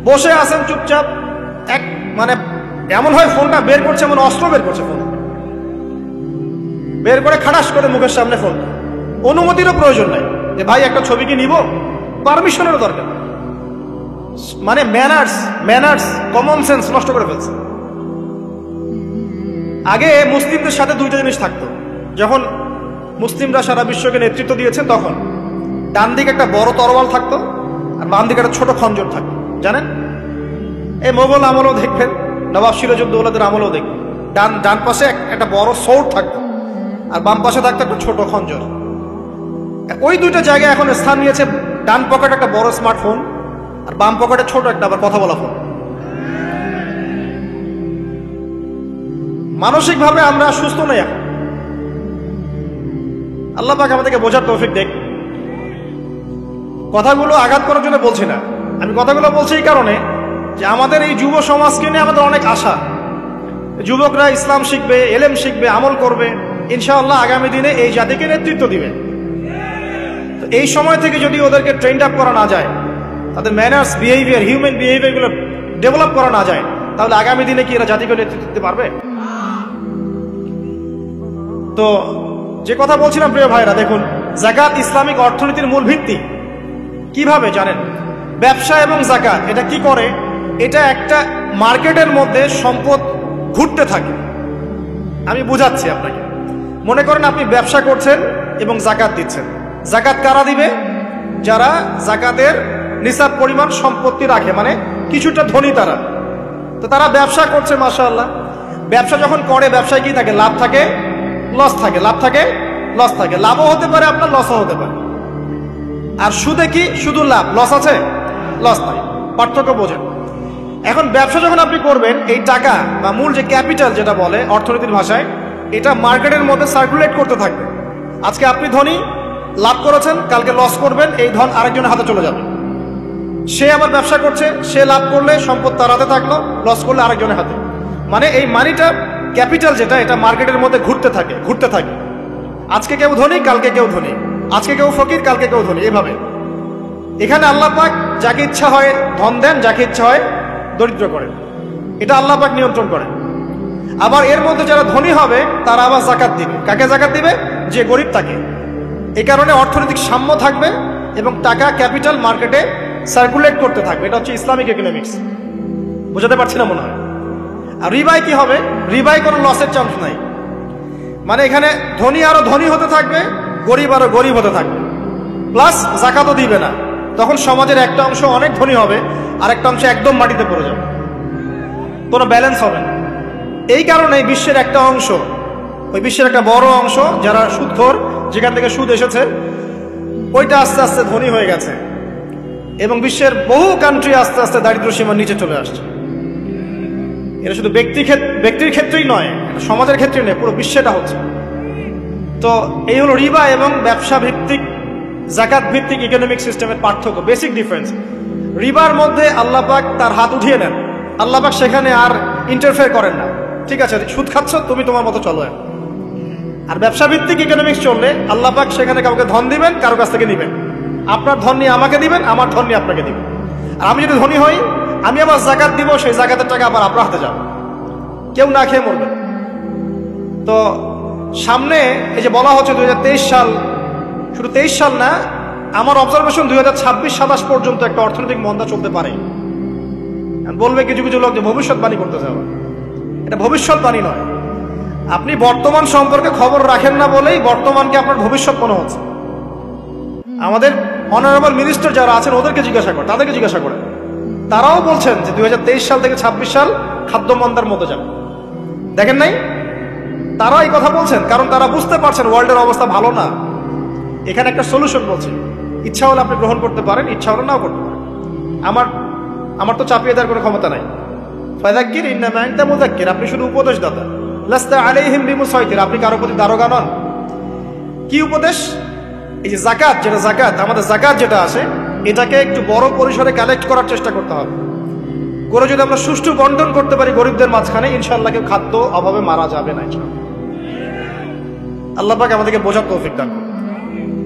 বসে আছেন চুপচাপ, মানে এমন হয় ফোনটা বের করছে, এমন অস্ত্র বের করছে, ফোন বের করে খাটাস করে মুখের সামনে ফোন। অনুমতিরও প্রয়োজন নাই যে ভাই একটা ছবি কি নিব, পারমিশনেরও দরকার। মানে ম্যানার্স কমন সেন্স নষ্ট করে ফেলছে। আগে মুসলিমদের সাথে দুইটা জিনিস থাকতো। যখন মুসলিমরা সারা বিশ্বকে নেতৃত্ব দিয়েছেন তখন ডান দিকে একটা বড় তরোয়াল থাকতো আর বাম দিকে একটা ছোট খঞ্জর থাকতো, জানেন? এই মোগল আমলেও দেখবেন, নবাব সিরাজউদ্দৌলাদের আমলেও দেখবেন, ডান পাশে একটা বড় সৌর থাকতো আর বাম পাশে থাকতো একটা ছোট খঞ্জর। ওই দুইটা জায়গায় এখন স্থান নিয়েছে ডান পকেটে একটা বড় স্মার্টফোন আর বাম পকেটে ছোট একটা আবার কথা বলা ফোন। মানসিকভাবে আমরা সুস্থ নই এখন। আল্লাহ পাক আমাদেরকে বোঝার তৌফিক দেখ। কথাগুলো আঘাত করার জন্য বলছি না, আমি কথাগুলো বলছি এই কারণে যে আমাদের এই যুব সমাজকে নিয়ে আমাদের অনেক আশা। যুবকরা ইসলাম শিখবে, এলেম শিখবে, আমল করবে, ইনশাআল্লাহ আগামী দিনে এই জাতিকে নেতৃত্ব দিবে। তো এই সময় থেকে যদি ওদেরকে ট্রেন্ড আপ করা না যায়, তাদের ম্যানার্স, বিহেভিয়ার, হিউম্যান বিহেভিয়ারগুলো ডেভেলপ করা না যায়, তাহলে আগামী দিনে কি এরা জাতিকে নেতৃত্ব দিতে পারবে? তো যে কথা বলছিলাম প্রিয় ভাইরা, দেখুন যাকাত ইসলামিক অর্থনীতির মূল ভিত্তি। কিভাবে জানেন? ব্যবসা এবং যাকাত এটা কি করে? এটা একটা মার্কেটের মধ্যে সম্পদ ঘুরতে থাকে। আমি বুঝাচ্ছি আপনাকে। মনে করেন আপনি ব্যবসা করছেন এবং যাকাত দিচ্ছেন। যাকাত কারা দিবে? যারা যাকাতের নিসাব পরিমাণ সম্পত্তি রাখে, মানে কিছুটা ধনী তারা। তো তারা ব্যবসা করছে, মাশাআল্লাহ। ব্যবসা যখন করে, ব্যবসায় কি থাকে? লাভ থাকে, লস থাকে, লাভ থাকে, লস থাকে। লাভও হতে পারে আপনার, লসও হতে পারে। আর সুদে কি? শুধু লাভ, লস আছে, লস নাই। পার্থক্য বোঝেন। এখন ব্যবসা যখন আপনি করবেন, এই টাকা বা মূল যে ক্যাপিটাল যেটা বলে অর্থনীতির ভাষায়, এটা মার্কেটের মধ্যে সার্কুলেট করতে থাকবে। আজকে আপনি ধনী, লাভ করেছেন, কালকে লস করবেন, এই ধন আরেকজনের হাতে চলে যাবে। সে আবার ব্যবসা করছে, সে লাভ করলে সম্পদ তার হাতে থাকলো, লস করলে আরেকজনের হাতে। মানে এই মানিটা, ক্যাপিটাল যেটা, এটা মার্কেটের মধ্যে ঘুরতে থাকে। আজকে কেউ ধনী, কালকে কেউ ধনী, আজকে কেউ ফকির, কালকে কেউ ধনী, এভাবে। এখানে আল্লাহ পাক যাকে ইচ্ছা হয় ধন দেন, যাকে ইচ্ছা হয় দরিদ্র করেন। এটা আল্লাহ পাক নিয়ন্ত্রণ করেন। আবার এর মধ্যে যারা ধনী হবে তারা আবার যাকাত দিবে। কাকে যাকাত দিবে? যে গরিব তাকে। এই কারণে অর্থনৈতিক সাম্য থাকবে এবং টাকা, ক্যাপিটাল মার্কেটে সার্কুলেট করতে থাকবে। এটা হচ্ছে ইসলামিক ইকোনমিক্স। বোঝাতে পারছি না মনে হয়? আর রিবাই কি হবে? রিবাই কোনো লসের চান্স নাই। মানে এখানে ধনী আরো ধনী হতে থাকবে, গরিব আরো গরিব হতে থাকবে, প্লাস যাকাতও দিবে না। তখন সমাজের একটা অংশ অনেক ধনী হবে আর একটা অংশ একদম মাটিতে পড়ে যাবে, কোনো ব্যালেন্স হবে না। এই কারণে বিশ্বের একটা অংশ, ওই বিশ্বের একটা বড় অংশ যারা সুদখোর, যেখান থেকে সুদ এসেছে, ওইটা আস্তে আস্তে ধনী হয়ে গেছে এবং বিশ্বের বহু কান্ট্রি আস্তে আস্তে দারিদ্র সীমার নিচে চলে আসছে। এটা শুধু ব্যক্তির ক্ষেত্রেই নয়, সমাজের ক্ষেত্রে নয়, পুরো বিশ্বেটা হচ্ছে। তো এই হলো রিবা এবং ব্যবসা ভিত্তিক জাকাত ভিত্তিক ইকোনমিক সিস্টেমের পার্থক্য, বেসিক ডিফারেন্স। রিবার মধ্যে আল্লাহ পাক তার হাত উঠিয়ে নেন, আল্লাহ পাক সেখানে আর ইন্টারফেয়ার করেন না। ঠিক আছে, সুদ খাচ্ছ, তুমি তোমার মতো চলো। আর ব্যবসা ভিত্তিক ইকোনমিক্স চললে আল্লাহ পাক সেখানে কাউকে ধন দিবেন, কারো কাছ থেকে নিবেন। আপনার ধন নিয়ে আমাকে দিবেন, আমার ধন নিয়ে আপনাকে দিবেন। আর আমি যদি ধনী হই, আমি আবার জাকাত দিব, সেই জাকাতের টাকা আবার আপনার হাতে যাবে, কেউ না খেয়ে মরবে। তো সামনে এই যে বলা হচ্ছে 2023 সাল, শুধু 23 সাল না, আমার অবজারভেশন 2026-27 পর্যন্ত একটা অর্থনৈতিক মন্দা চলতে পারে। বলবে কিছু কিছু লোক যে ভবিষ্যৎবাণী করতেছে, আবার এটা ভবিষ্যৎবাণী নয়। আপনি বর্তমান সম্পর্কে খবর রাখেন না বলেই বর্তমানকে আপনার ভবিষ্যৎ মনে হচ্ছে। আমাদের অনারেবল মিনিস্টার যারা আছেন ওদেরকে জিজ্ঞাসা করেন, তাদেরকে জিজ্ঞাসা করেন, তারাও বলছেন যে 2023 সাল থেকে 26 সাল খাদ্য মন্দার মতো যাবে। দেখেন নাই, তারা এই কথা বলছেন কারণ তারা বুঝতে পারছেন ওয়ার্ল্ডের অবস্থা ভালো না। এখানে একটা সলিউশন বলছে, ইচ্ছা হলে আপনি গ্রহণ করতে পারেন, ইচ্ছা হলে নাও করতে পারেন। আমার তো চাপিয়ে দেওয়ার কোনো ক্ষমতা নাই। ফাযাক্কির ইন্নামা আনতা মুযাক্কির, আপনি শুধু উপদেশদাতা। লাস্তা আলাইহিম বিমুসাইতির, আপনি কারো প্রতি দারোগা নন। কি উপদেশ? এই যে জাকাত, যেটা জাকাত, আমাদের জাকাত যেটা আছে, এটাকে একটু বড় পরিসরে কালেক্ট করার চেষ্টা করতে হবে। করে যদি আমরা সুষ্ঠু বন্টন করতে পারি গরিবদের মাঝখানে, ইনশাআল্লাহ কেউ খাদ্য অভাবে মারা যাবে না। আল্লাহ পাক আমাদেরকে বোঝার তৌফিক দান করুন।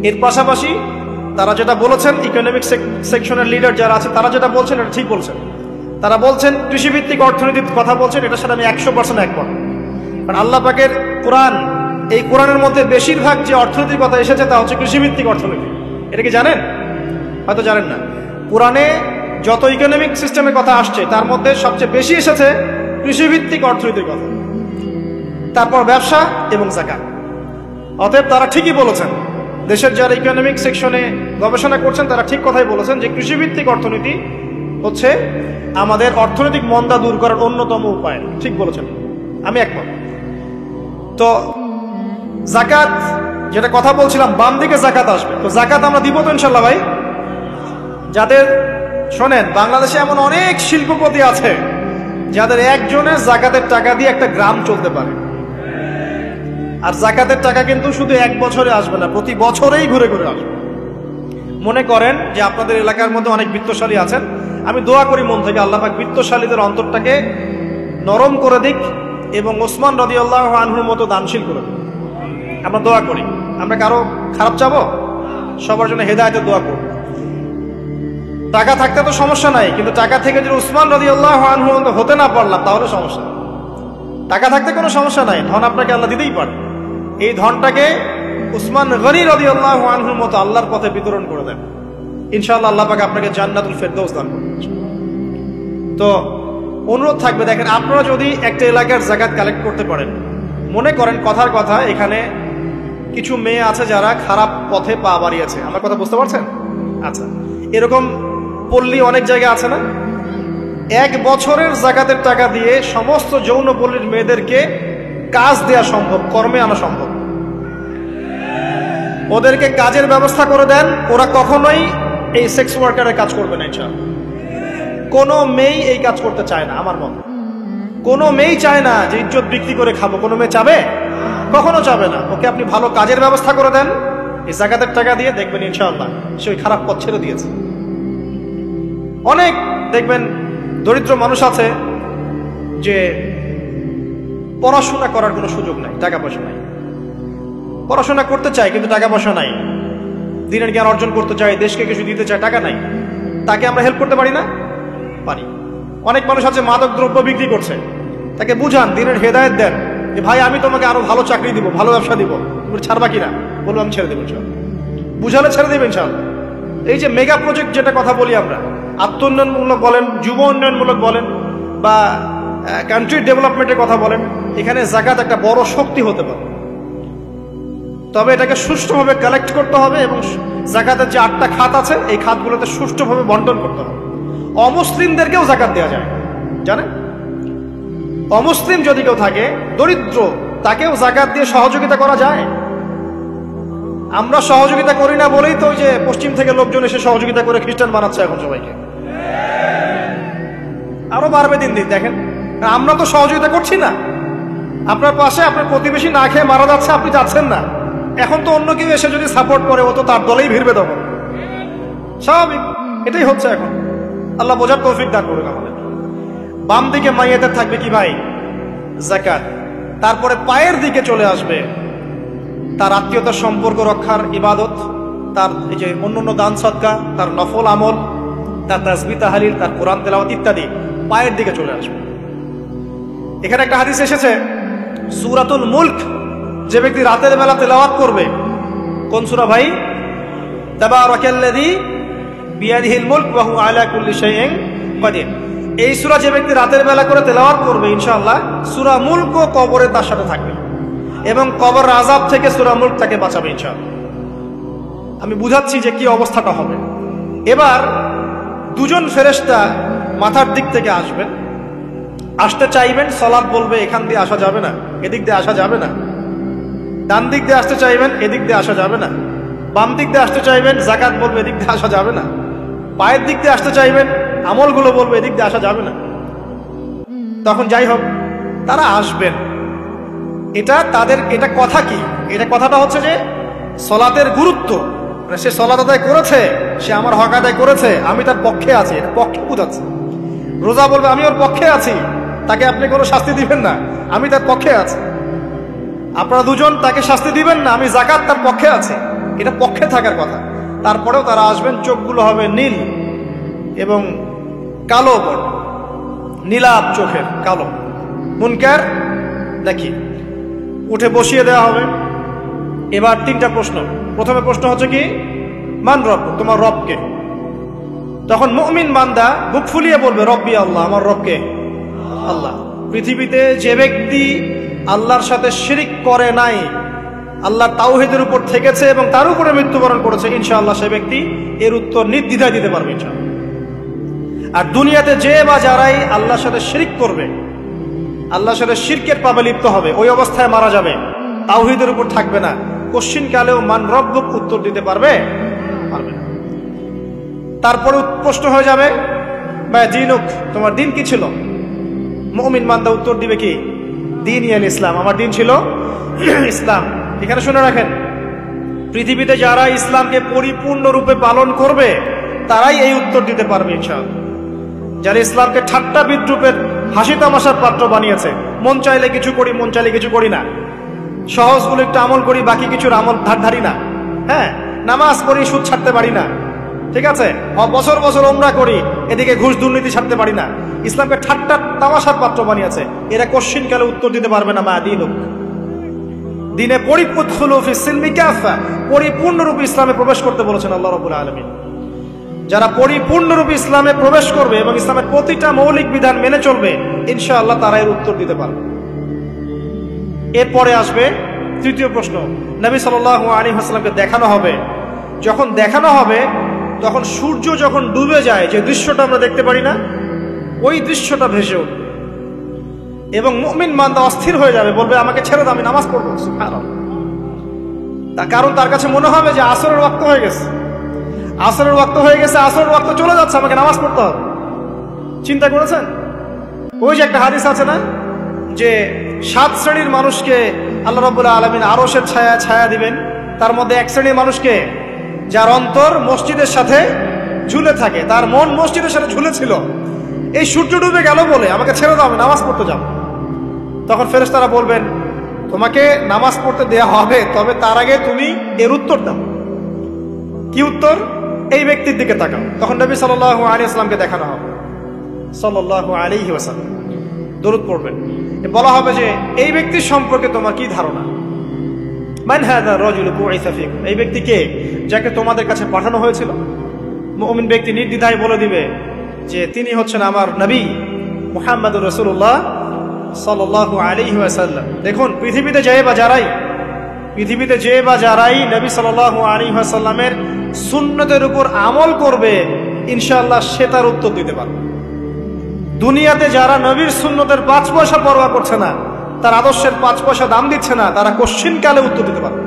এর পাশাপাশি তারা যেটা বলেছেন, ইকোনমিক সেকশনের লিডার যারা আছে তারা যেটা বলছেন এটা ঠিক বলছেন। তারা বলছেন কৃষিভিত্তিক অর্থনীতির কথা বলছেন, এটার সাথে আমি 100% একমত। কারণ আল্লাহ পাকের কোরআন, এই কোরআনের মধ্যে বেশিরভাগ যে অর্থনীতির কথা এসেছে তা হচ্ছে কৃষিভিত্তিক অর্থনীতি। এটা কি জানেন? হয়তো জানেন না। কোরআনে যত ইকোনমিক সিস্টেমের কথা আসছে তার মধ্যে সবচেয়ে বেশি এসেছে কৃষিভিত্তিক অর্থনীতির কথা, তারপর ব্যবসা এবং জাকাত। অতএব তারা ঠিকই বলেছেন, দেশের যারা ইকোনমিক সেকশনে গবেষণা করছেন তারা ঠিক কথাই বলেছেন যে কৃষিভিত্তিক অর্থনীতি হচ্ছে আমাদের অর্থনৈতিক মন্দা দূর করার অন্যতম উপায়। ঠিক বলেছেন, আমি একমত। তো জাকাত যেটা কথা বলছিলাম, বাম দিকে জাকাত আসবে, তো জাকাত আমরা দিব তো ইনশাল্লাহ ভাই। যাদের শোনেন, বাংলাদেশে এমন অনেক শিল্পপতি আছে যাদের একজনের জাকাতের টাকা দিয়ে একটা গ্রাম চলতে পারে। আর জাকাতের টাকা কিন্তু শুধু এক বছরে আসবে না, প্রতি বছরেই ঘুরে ঘুরে আসবে। মনে করেন যে আপনাদের এলাকার মধ্যে অনেক বিত্তশালী আছেন, আমি দোয়া করি মন থেকে আল্লাহ পাক বিত্তশালীদের অন্তরটাকে নরম করে দিক এবং ওসমান রাদিয়াল্লাহু আনহুর মতো দানশীল করে দিক। আমরা দোয়া করি, আমরা কারো খারাপ চাবো, সবার জন্য হেদায়েতের দোয়া করব। টাকা থাকতে তো সমস্যা নাই, কিন্তু টাকা থেকে যদি উসমান রাদিয়াল্লাহু আনহু হতে না পারলাম তাহলে সমস্যা। টাকা থাকতে কোনো সমস্যা নাই, ধন আপনাকে আল্লাহ দিতেই পারে। এই ধনটাকে উসমান গনি রাদিয়াল্লাহু আনহুর মতো আল্লাহর পথে বিতরণ করে দেন, ইনশাআল্লাহ আল্লাহ পাক আপনাকে জান্নাতুল ফেরদৌস দান করবেন। তো অনুরোধ থাকবে, দেখেন আপনারা যদি একটা এলাকার জাকাত কালেক্ট করতে পারেন, মনে করেন কথার কথা এখানে কিছু মেয়ে আছে যারা খারাপ পথে পা বাড়িয়েছে, আমার কথা বুঝতে পারছেন? আচ্ছা, এরকম পল্লী অনেক জায়গা আছে না? এক বছরের জাকাতের টাকা দিয়ে সমস্ত যৌনপল্লীর মেয়েদেরকে কাজ দেয়া সম্ভব, কর্মে আনা সম্ভব। ওদেরকে কাজের ব্যবস্থা করে দেন, ওরা কখনোই এই সেক্স ওয়ার্কারের কাজ করবে না ইনশাআল্লাহ। কোনো মেয়ে এই কাজ করতে চায় না, আমার মতে কোনো মেয়ে চায় না যে ইজ্জত বিক্রি করে খাবো। কোনো মেয়ে চাবে? কখনো চাবে না। ওকে আপনি ভালো কাজের ব্যবস্থা করে দেন এই জাকাতের টাকা দিয়ে, দেখবেন ইনশাআল্লাহ সে ওই খারাপ পথ ছেড়ে দিয়েছে। অনেক দেখবেন দরিদ্র মানুষ আছে যে পড়াশোনা করার কোনো সুযোগ নাই, টাকা পয়সা নাই, পড়াশোনা করতে চায় কিন্তু টাকা পয়সা নাই, দিনের জ্ঞান অর্জন করতে চায়, দেশকে কিছু দিতে চায়, টাকা নাই। তাকে আমরা হেল্প করতে পারি না? পারি। অনেক মানুষ আছে মাদক দ্রব্য বিক্রি করছে, তাকে বুঝান, দিনের হেদায়েত দেন যে ভাই আমি তোমাকে আরো ভালো চাকরি দিব, ভালো ব্যবসা দিব, তুমি ছাড়বা কিনা? বলবো আমি ছেড়ে দেবো ইনশাআল্লাহ। বুঝালে ছেড়ে দেবে ইনশাআল্লাহ। এই যে মেগা প্রজেক্ট যেটা কথা বলি আমরা, আত্ম উন্নয়নমূলক বলেন, যুব উন্নয়নমূলক বলেন, বা কান্ট্রি ডেভেলপমেন্টের কথা বলেন, এখানে জাকাত একটা বড় শক্তি হতে পারে। তবে এটাকে সুষ্ঠুভাবে কালেক্ট করতে হবে এবং জাকাতের যে 8টা খাত আছে এই খাতগুলোতে সুষ্ঠুভাবে বন্টন করতে হবে। অমুসলিমদেরকেও জাকাত দেওয়া যায়, জানেন? অমুসলিম যদি কেউ থাকে, দরিদ্র, তাকেও জাকাত দিয়ে সহযোগিতা করা যায়। আমরা সহযোগিতা করি না বলেই তো ওই যে পশ্চিম থেকে লোকজন এসে সহযোগিতা করে খ্রিস্টান বানাচ্ছে এখন সবাইকে। আরো বাড়বে দিন দিন, দেখেন আমরা তো সহযোগিতা করছি না। আপনার পাশে আপনার প্রতিবেশী না খেয়ে মারা যাচ্ছে, আপনি যাচ্ছেন না, এখন তো অন্য কেউ এসে যদি সাপোর্ট করে ও তো তার দলেই ভিড়বে, তখন স্বাভাবিক। এটাই হচ্ছে এখন। আল্লাহ বোঝার তৌফিক দান করুক আমাদের। বাম দিকে মাইয়াদের থাকবে কি ভাই? যাকাত। তারপরে পায়ের দিকে চলে আসবে তার আত্মীয়তার সম্পর্ক রক্ষার ইবাদত, তার এই যে অন্যান্য দান সদকা, তার নফল আমল, তার তাসবিহ তাহলিল, তার কোরআন তেলাওয়াত ইত্যাদি পায়ের দিকে চলে আসবে। এখানে একটা হাদিস এসেছে, সূরাতুল মুলক যে ব্যক্তি রাতের বেলা তেলাওয়াত করবে, কোন সূরা ভাই? তাবারাকাল্লাযী বিয়াদিহিল মুলক ওয়া হুয়া আলা কুল্লি শাইইন কাদির। এই সূরা যে ব্যক্তি রাতের বেলা করে তেলাওয়াত করবে, ইনশাআল্লাহ সূরা মুলকও কবরে তার সাথে থাকবে এবং কবর আযাব থেকে সূরা মুলক তাকে বাঁচাবে ইনশাআল্লাহ। আমি বুঝাচ্ছি যে কি অবস্থাটা হবে। এবার দুজন ফেরেশতা মাথার দিক থেকে আসবেন, আসতে চাইবেন, সালাত বলবে এখান দিয়ে আসা যাবে না, এদিক দিয়ে আসা যাবে না। ডান দিক দিয়ে আসতে চাইবেন, এদিক দিয়ে আসা যাবে না। বাম দিক দিয়ে আসতে চাইবেন, যাকাত বলবে এদিক দিয়ে আসা যাবে না। পায়ের দিক দিয়ে আসতে চাইবেন, আমলগুলো বলবে এদিক দিয়ে আসা যাবে না। তখন যাই হোক তারা আসবেন। এটা কথা কি? এটা কথাটা হচ্ছে যে সলাতের গুরুত্ব, মানে সে সলাত আদায় করেছে, সে আমার হক আদায় করেছে, আমি তার পক্ষে আছি, এটা পক্ষে বুঝাচ্ছে। রোজা বলবে আমি ওর পক্ষে আছি, তাকে আপনি কোনো শাস্তি দিবেন না, আমি তার পক্ষে আছি। আপনারা দুজন তাকে শাস্তি দিবেন না, আমি যাকাত তার পক্ষে আছি, এটা পক্ষে থাকার কথা। তারপরেও তারা আসবেন, চোখগুলো হবে নীল এবং কালো, বড় নীলাভ চোখের কালো। মুনকার দেখি উঠে বসিয়ে দেওয়া হবে। এবার তিনটা প্রশ্ন। প্রথমে প্রশ্ন হচ্ছে কি, মান রব, তোমার রবকে? তখন মুমিন বান্দা বুক ফুলিয়ে বলবে রব্বি আল্লাহ, আমার রবকে আল্লাহ। পৃথিবীতে যে ব্যক্তি আল্লাহর সাথে শিরিক করে নাই, আল্লাহর তাওহীদের উপর থেকেছে এবং তার উপরে মৃত্যুবরণ করেছে, ইনশাআল্লাহ সে ব্যক্তি এর উত্তর নির্দ্বিধায় দিতে পারবে ইনশাআল্লাহ। আর দুনিয়াতে যে বা যারাই আল্লাহর সাথে শিরিক করবে, আল্লাহর সাথে শিরকের পাবে লিপ্ত হবে, ওই অবস্থায় মারা যাবে, তাওহীদের উপর থাকবে না, কোশ্চিন কালেও মান রব্বুক উত্তর দিতে পারবে না। তারপরে প্রশ্ন হয়ে যাবে বা দিনুক, তোমার দিন কি ছিল? মুমিন বান্দা উত্তর দিবে কি, দীনই আল ইসলাম, আমার দিন ছিল ইসলাম। এখানে শুনে রাখেন, পৃথিবীতে যারা ইসলামকে পরিপূর্ণরূপে পালন করবে তারাই এই উত্তর দিতে পারবে ইনশাআল্লাহ। যারা ইসলামকে ঠাট্টা বিদ্রুপের হাসি তামাশার পাত্র বানিয়েছে, মন চাইলে কিছু করি, মন চাইলে কিছু করি না, সহজগুলো একটু আমল করি, বাকি কিছুর আমল ধারি না, হ্যাঁ, নামাজ পড়ি, সুদ ছাড়তে পারি না, ঠিক আছে, বছর বছর ওমরা করি, এদিকে ঘুষ দুর্নীতি ছাড়তে পারি না, ইসলামকে ঠাট্টা তামাশার পাত্র বানিয়েছে, এরা কোশ্চিন কালে উত্তর দিতে পারবে না মা দিনুক, দিনে পরিপূর্ণরূপে ইসলামে প্রবেশ করতে বলেছেন আল্লাহ রাব্বুল আলামিন। যারা পরিপূর্ণরূপে ইসলামে প্রবেশ করবে এবং ইসলামের প্রতিটা মৌলিক বিধান মেনে চলবে, ইনশাআল্লাহ তারা এর উত্তর দিতে পারবে। এরপরে আসবে তৃতীয় প্রশ্ন। নবী সাল্লাল্লাহু আলাইহি ওয়াসাল্লামকে দেখানো হবে। যখন দেখানো হবে তখন সূর্য যখন ডুবে যায়, যে দৃশ্যটা আমরা দেখতে পারি না, ওই দৃশ্যটা ভেসে উঠবে এবং মুমিন বান্দা অস্থির হয়ে যাবে, বলবে আমাকে ছেড়ে দাও, আমি নামাজ পড়বো। সুবহানাল্লাহ। তার কারণ তার কাছে মনে হবে যে আসরের ওয়াক্ত হয়ে গেছে, আসরের ওয়াক্ত হয়ে গেছে, আসরের ওয়াক্ত চলে যাচ্ছে, আমাকে নামাজ পড়তে হবে। চিন্তা করেছেন? ওই যে একটা হাদিস আছে না, যে 7 শ্রেণীর মানুষকে আল্লাহ রাব্বুল আলামিন আরশের ছায়া দিবেন। তার মধ্যে এক শ্রেণীর মানুষকে, যার অন্তর মসজিদের সাথে ঝুলে থাকে, তার মন মসজিদের সাথে ঝুলেছিল, এই সূর্য ডুবে গেল বলে আমাকে ছেড়ে দাও, আমি নামাজ পড়তে যাব। তখন ফেরেশতারা বলবেন তোমাকে নামাজ পড়তে দেয়া হবে, তবে তার আগে তুমি এর উত্তর দাও। কি উত্তর? এই ব্যক্তির দিকে তাকাও। তখন নবী সাল্লাল্লাহু আলাইহি ওয়াসাল্লামকে দেখানো হবে, সাল্লাল্লাহু আলাইহি ওয়াসাল্লাম দরুদ পড়বেন। বলা হবে যে এই ব্যক্তির সম্পর্কে তোমার কি ধারণা? মান হাযা রাজুলু বুইসা ফীকুম, এই ব্যক্তি কে, যাকে তোমাদের কাছে পাঠানো হয়েছিল? মুমিন ব্যক্তি নির্দ্বিধায় বলে দিবে যে তিনি হচ্ছেন আমার নবী মুহাম্মদুর রাসূলুল্লাহ সাল্লাল্লাহু আলাইহি ওয়াসাল্লাম। দেখুন, পৃথিবীতে যে বা যারাই নবী সাল্লাল্লাহু আলাইহি ওয়াসাল্লামের সুন্নতের উপর আমল করবে, ইনশাআল্লাহ সে তার উত্তর দিতে পারবে। দুনিয়াতে যারা নবীর সুন্নতের 5 পয়সা পরোয়া করছে না, তার আদর্শের 5 পয়সা দাম দিচ্ছে না, তারা কোশ্চিন কালে উত্তর দিতে পারবে।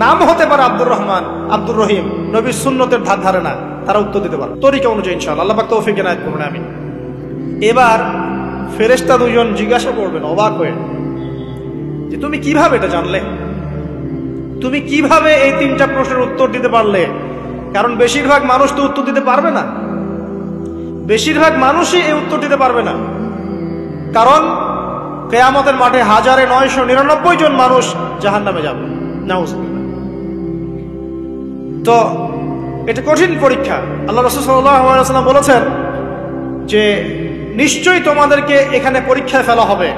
নাম হতে পারে আব্দুর রহমান, আব্দুর রহিম, নবীর সুন্নতের ধার ধারে না, তারা উত্তর দিতে পারবে তরিকা অনুযায়ী ইনশাআল্লাহ। আল্লাহ পাক তৌফিক এনায়েত করুন, আমিন। এবার ফেরেশতা দুজন জিজ্ঞাসা করবেন অবাক হয়ে যে তুমি কিভাবে এটা জানলে? তুমি কিভাবে এই 3টা প্রশ্নের উত্তর দিতে পারলে? কারণ বেশিরভাগ মানুষ তো উত্তর দিতে পারবে না, বেশিরভাগ মানুষই এই উত্তর দিতে পারবে না। কারণ কিয়ামতের মাঠে 1999 জন মানুষ জাহান্নামে যাবে, নাউজুবিল্লাহ। তো এটা কঠিন পরীক্ষা। আল্লাহ রাসূল সাল্লাল্লাহু আলাইহি ওয়াসাল্লাম বলেছেন যে নিশ্চয়ই তোমাদেরকে এখানে পরীক্ষায় ফেলা হবে,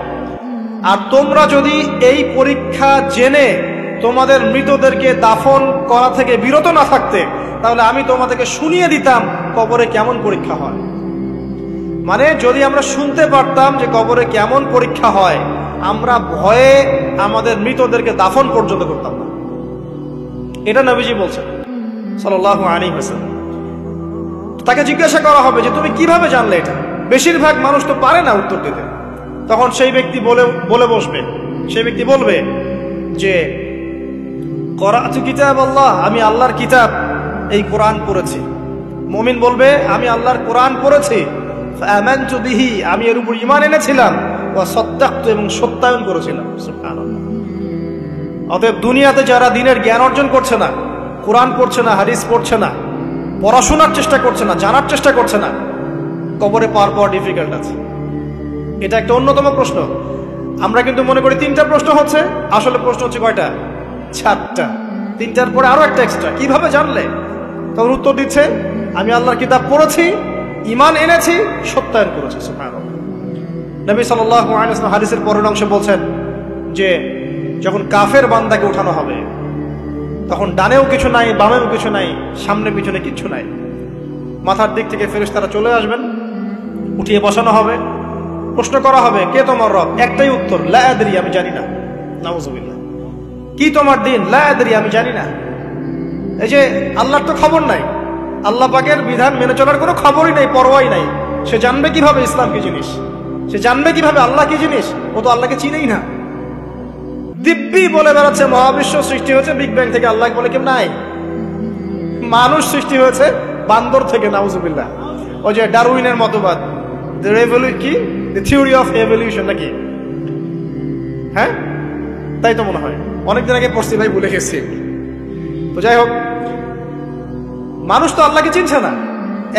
আর তোমরা যদি এই পরীক্ষা জেনে তোমাদের মৃতদেরকে দাফন করা থেকে বিরত না থাকতে, তাহলে আমি তোমাদেরকে শুনিয়ে দিতাম কবরে কেমন পরীক্ষা হয়। মানে যদি আমরা শুনতে পারতাম যে কবরে কেমন পরীক্ষা হয়, আমরা ভয়ে আমাদের মৃতদেরকে দাফন পর্যন্ত করতাম না। এটা নবীজি বলছেন সাল্লাল্লাহু আলাইহি ওয়াসাল্লাম। তাকে জিজ্ঞাসা করা হবে যে তুমি কিভাবে জানলে এটা? বেশিরভাগ মানুষ তো পারে না উত্তর দিতে। তখন সেই ব্যক্তি বলে বসবে, সেই ব্যক্তি বলবে যে করাতু কিতাব আল্লাহ, আমি আল্লাহর কিতাব এই কোরআন পড়েছি। মুমিন বলবে আমি আল্লাহর কোরআন পড়েছি, ফাআমানতু বিহি, আমি এর উপর ঈমান এনেছিলাম, ওয়া সাদ্দাকতু, এবং সত্যায়ন করেছিলাম। সুবহানাল্লাহ। অতএব দুনিয়াতে যারা দ্বীনের জ্ঞান অর্জন করছে না, কোরআন পড়ছে না, হাদিস পড়ছে না, পড়াশোনার চেষ্টা করছে না, জানার চেষ্টা করছে না, কবরে পাওয়ার পর ডিফিকাল্ট আছে। এটা একটা অন্যতম প্রশ্ন। আমরা কিন্তু মনে করি 3টা প্রশ্ন হচ্ছে, আসলে প্রশ্ন হচ্ছে কয়টা? 4টা। 3টার পরে আরো একটা এক্সট্রা। কিভাবে জানলে? তখন উত্তর দিচ্ছে আমি আল্লাহর কিতাব পড়েছি, ঈমান এনেছি, সত্যায়ন করেছি। সুবহানাল্লাহ। নবী সাল্লাল্লাহু আলাইহি ওয়াসাল্লাম হাদিসের পরের অংশে বলছেন যে যখন কাফের বান্দাকে উঠানো হবে, তখন ডানেও কিছু নাই, বামেও কিছু নাই, সামনে পিছনে কিচ্ছু নাই। মাথার দিক থেকে ফেরেশতারা চলে আসবেন, উঠিয়ে বসানো হবে, প্রশ্ন করা হবে কে তোমার রব? একটাই উত্তর, লা আদরি, আমি জানি না। নাউজুবিল্লাহ। কি তোমার দিন? লা আদরি, আমি জানি না। এই যে আল্লাহর তো খবর নাই, আল্লাহ পাকের বিধান মেনে চলার কোনো খবরই নাই, পরোয়াই নাই। সে জানবে কিভাবে ইসলাম কি জিনিস? সে জানবে কিভাবে আল্লাহ কি জিনিস? ও তো আল্লাহকে চিনেই না। দিব্যি বলে বেড়াচ্ছে মহাবিশ্ব সৃষ্টি হয়েছে বিগ ব্যাং থেকে, আল্লাহ বলে কেউ নাই। মানুষ সৃষ্টি হয়েছে বান্দর থেকে, নাউজুবিল্লাহ। ওই যে ডারউইনের মতবাদ, কি দ্য থিওরি অফ এভলিউশন নাকি? হ্যাঁ, তাই তো মনে হয়। অনেকদিন আগে পড়ছি ভাই, ভুলে গেছি। তো যাই হোক, মানুষ তো আল্লাহকে চিনছে না।